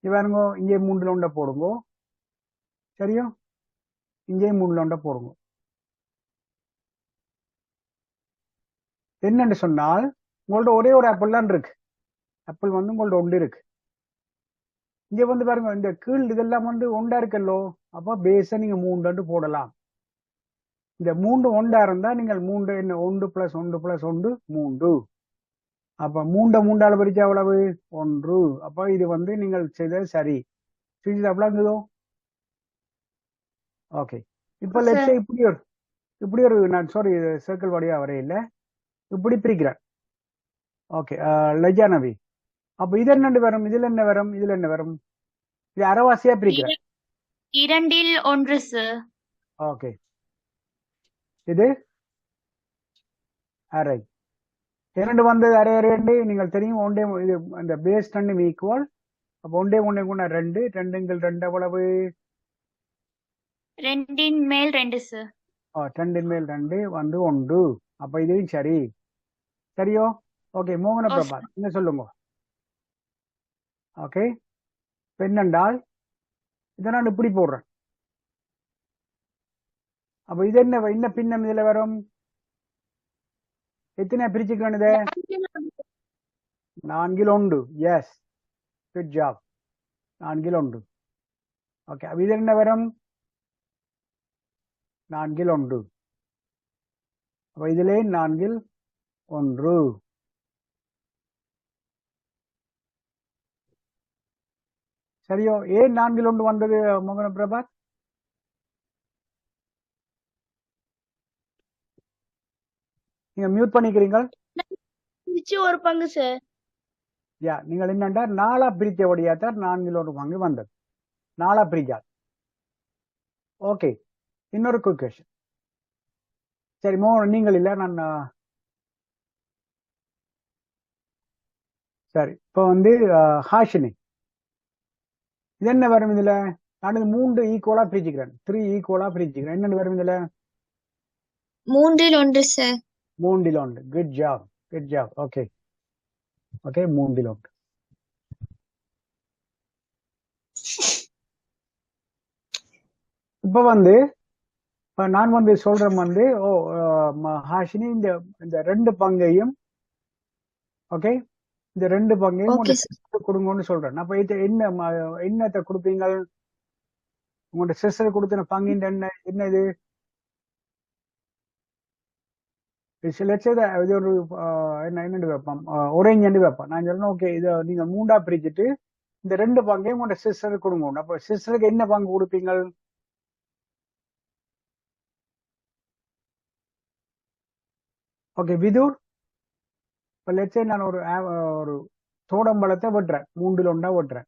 இது பாருங்க இங்கே 3ல் 1 போடுங்கோ. சரியோ, இங்கே 3ல் 1 போடுங்க. என்னன்னு சொன்னால் உங்கள்ட்ட ஒரே ஒரு ஆப்பிள் தான் இருக்கு, ஆப்பிள் வந்து உங்கள்ட்ட 1 இருக்கு. இங்க வந்து பாருங்க இந்த கீழ் இதெல்லாம் வந்து 1ஆ இருக்கல்லோ, அப்போ பேஸை நீங்க 3 போடலாம். இந்த 3 1ஆ இருந்தா நீங்கள் 3 என்ன 1 + 1 + 1 3. அப்ப 3 3ஆல பிரிச்சா எவ்வளவு 1. அப்ப இது வந்து நீங்கள் செய்தது சரி. அப்படிங்குதோ? ஓகே, இப்ப லெட்ஸ் இப்படி ஒரு நான் சாரி சர்க்கிள் வழியா வரையில இப்படி பிரிக்கிறேன். ஓகே, லஜானவி, அப்ப இது என்ன வரும், இதுல என்ன வரும், இதுல என்ன வரும், இது அரைவாசியா பிரிக்கிறேன். 2ல் 1 சார். ஓகே, இது அரை. 2 வந்தது அரை அரை 2 நீங்கள் தெரியும். ஒன்றே இது அந்த பேஸ் 2 ஈக்குவல். அப்போ ஒன்றே ஒன்றே கூட 2 2ங்கள் 2 எவ்வளவு, 2ன் மேல் 2 சார். 2ன் மேல் 2 வந்து 1. அப்ப இதையும் சரி. சரியோ, ஓகே. மோகன பிரபா என்ன சொல்லுங்க. ஓகே, என்னென்றால் இதை நான் இப்படி போடுறேன். அப்ப இது என்ன பின்னம் இதுல வரும், எத்தனை பிரிச்சுக்கணும் இதை, 4ல் 1. எஸ், குட் ஜாப், 4ல் 1. ஓகே, அப்ப இது என்ன வரும், 4ல் 1. அப்ப இதுல 4ல் 1. சரியோ? ஏன் 4 வந்தது மோகன பிரபாத்? நீங்க மியூட் பண்ணிக்கிறீங்க. பிரிச்சு ஒரு பங்கு சார். யா, நீங்கள் என்னண்டா 4 பிரித்தபடியாத்தான் 4 பங்கு வந்தது. 4 பிரிக்காது. ஓகே, இன்னொரு குயிக் கொஸ்டின். சரி மோகன் நீங்கள் இல்ல, நான் சரி இப்போ வந்து ஹாஷினி, இது என்ன வரும் இதுல? நான் 3 ஈக்குவலா பிரிச்சுக்கிறேன், 3 ஈக்குவலா பிரிச்சுக்கிறேன். என்னென்னு வரும் இதுல? 3 sir. 3 good job, good job. Okay okay, 3 இப்ப வந்து நான் வந்து சொல்றேன் வந்து ஹாஷினி இந்த 2 பங்கையும், ஓகே, இந்த 2 பங்கையும் ஓகே உங்களோட கொடுங்கன்னு சொல்றேன். அப்ப இது என்னத்தை கொடுப்பீங்க? உங்களோட சிஸ்டர் கொடுத்த பங்கின் என்ன இது? இது ஒரு என்னன்னு வைப்போம், ஒரேஞ்சு வைப்போம். நான் சொல்லணும் ஓகே, இதை நீங்க 3ஆ பிரிச்சுட்டு இந்த 2 பங்கையும் உங்களோட சிஸ்டருக்கு கொடுங்க. அப்ப சிஸ்டருக்கு என்ன பங்கு கொடுப்பீங்க? ஓகே விதுர், இப்போ லெட்ஸே நான் ஒரு தோடம்பழத்தை வெட்டுறேன், 3 வெட்டுறேன்.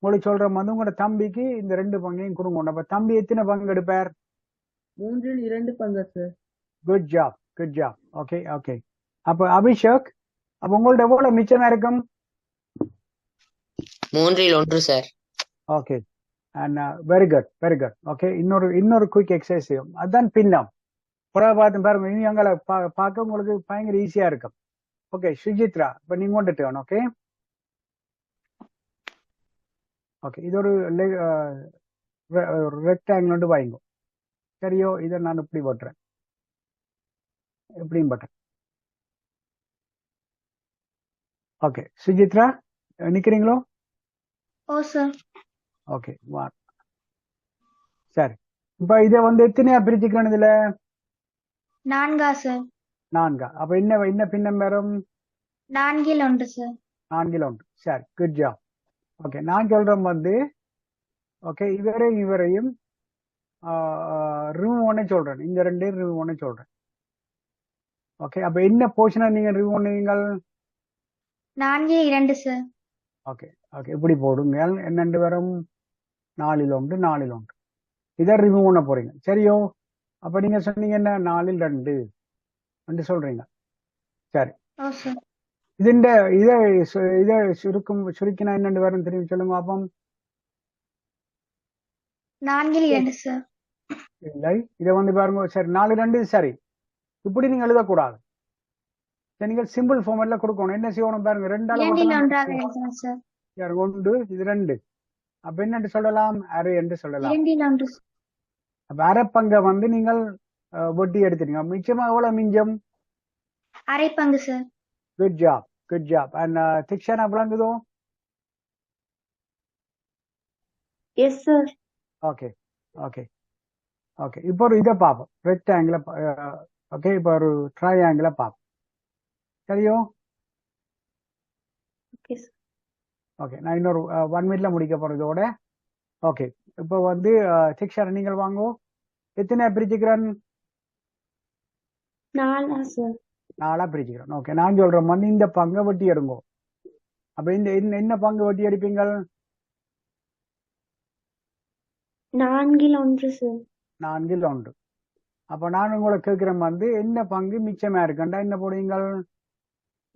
உங்களுக்கு சொல்றேன் வந்து உங்களோட தம்பிக்கு இந்த 2 பங்கையும் கொடுங்க. அப்ப தம்பி எத்தனை பங்கு எடுப்பார்? 3/2 பங்கு sir. Good job, good job. Okay okay. அப்ப அபிஷேக், அப்ப உங்கள்ட்ட எவ்வளவு மிச்சமா இருக்கும்? 3/1 sir. Okay, and very good, very good. Okay, இன்னொரு குயிக் எக்ஸசைஸ், அதான் பின்னம். புறவை பார்த்து பாருங்க, இனி அங்கே பார்க்க உங்களுக்கு பயங்கர ஈஸியா இருக்கும். ஓகே சுஜித்ரா, இப்ப நீங்க கொண்டுட்டு வேணும். ஓகே ஓகே, இது ஒரு ரெக்டாங்கிள் வாங்க. சரியோ? இதை நான் இப்படி போட்டுறேன், எப்படியும் போட்டேன். ஓகே சுஜித்ரா, நிக்கிறீங்களோ? ஓ சார். ஓகே சரி. இப்ப இதை வந்து எத்தனையா பிரிச்சுக்கிறேன்? இதுல 4 சார். 4. அப்ப என்ன பின்னம் வரும்? 4 சார். 4. சரி, குட் ஜாப். ஓகே, நான் சொல்றேன் வந்து ஓகே, இவரையும் ரிமூவ் பண்ண சொல்றேன். இந்த 2 ரிமூவ் பண்ண சொல்றேன். ஓகே, அப்ப என்ன போர்ஷனை நீங்க ரிமூவ் பண்ணுவீங்க? 4 சார். ஓகே ஓகே, இப்படி போடுங்க. என்னண்டு வரும்? 4 4 இதை ரிமூவ் பண்ண போறீங்க. சரியோ? அப்ப நீங்க சொன்னீங்க என்ன? 4 சொல்றீங்க. சரி, ஓ சார். இதை சுருக்கினா என்னண்டு வரும் தெரியும்? சொல்லுங்க பாப்போம். 4 சார். இல்லை, இதை வந்து பாருங்க. சரி, 4 சரி. இப்படி நீங்க எழுதக்கூடாது. நீங்க சிம்பிள் ஃபார்மேட்ல கொடுக்கணும். என்ன செய்யணும் பாருங்க, 2 சார். 1 இது 2. அப்ப என்னன்னு சொல்லலாம்? அரை என்று சொல்லலாம். 2 அப்ப அரை பங்கை வந்து நீங்கள் வட்டி எடுத்துட்டீங்க. மிச்சமா எவ்வளவு மிஞ்சம்? அரை பங்கு sir. Good job, good job. And Dikshana விளங்குதோ? Yes sir. Okay okay okay. இப்போ ஒரு இதை பார்ப்போம், ரெக்டாங்கிள. ஓகே, இப்போ ஒரு ட்ரையாங்கிள பார்ப்போம். சரியோ? Okay sir. ஓகே, நான் இன்னொரு 1 மினிட்ல முடிக்க போறேன் இதோட. ஓகே, இப்போ வந்து திக்ஷனா நீங்கள் வாங்கோ. எத்தனை பிரிச்சுக்கிறேன்? 4 சார். 4 பிரிச்சுக்கிறேன். ஓகே, நான் சொல்றேன் வந்து இந்த பங்கை வட்டி எடுங்கோ. அப்ப இந்த என்ன பங்கு வட்டி எடுப்பீங்க? 4 சார். 4. அப்ப நான் உங்களை கேட்கிறேன் வந்து என்ன பங்கு மிச்சமா இருக்குண்டா என்ன போடுவீங்க?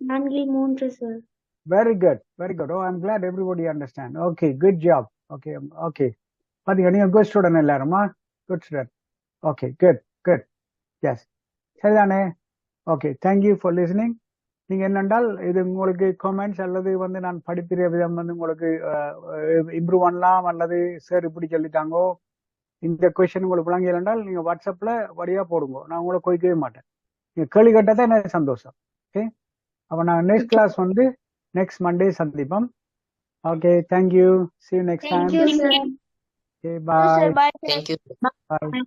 4 sir. Very good, very good. Oh, I'm glad everybody understand. Okay, good job. Okay okay, பாத்தீங்க நீங்க குட் ஸ்டூடெண்ட் எல்லாருமா? Good student. Okay, good good. Yes, சரிதானே? Okay, thank you for listening. நீங்க என்னென்றால் இது உங்களுக்கு கமெண்ட்ஸ் அல்லது வந்து நான் படிப்பிற விதம் வந்து உங்களுக்கு இம்ப்ரூவ் பண்ணலாம், அல்லது சார் இப்படி சொல்லிட்டாங்கோ, இந்த கொஸ்டின் உங்களுக்கு விளங்கல என்றால் நீங்க வாட்ஸ்அப்ல வழியா போடுங்க. நான் உங்களை கொய்க்கவே மாட்டேன். நீங்க கேள்வி கேட்டதான் எனக்கு சந்தோஷம். ஓகே, அப்ப நான் நெக்ஸ்ட் கிளாஸ் வந்து நெக்ஸ்ட் மண்டே சந்திப்போம். Okay, thank you. See you next time. Thank you, sir. Okay, bye. Bye. Thank you. Bye.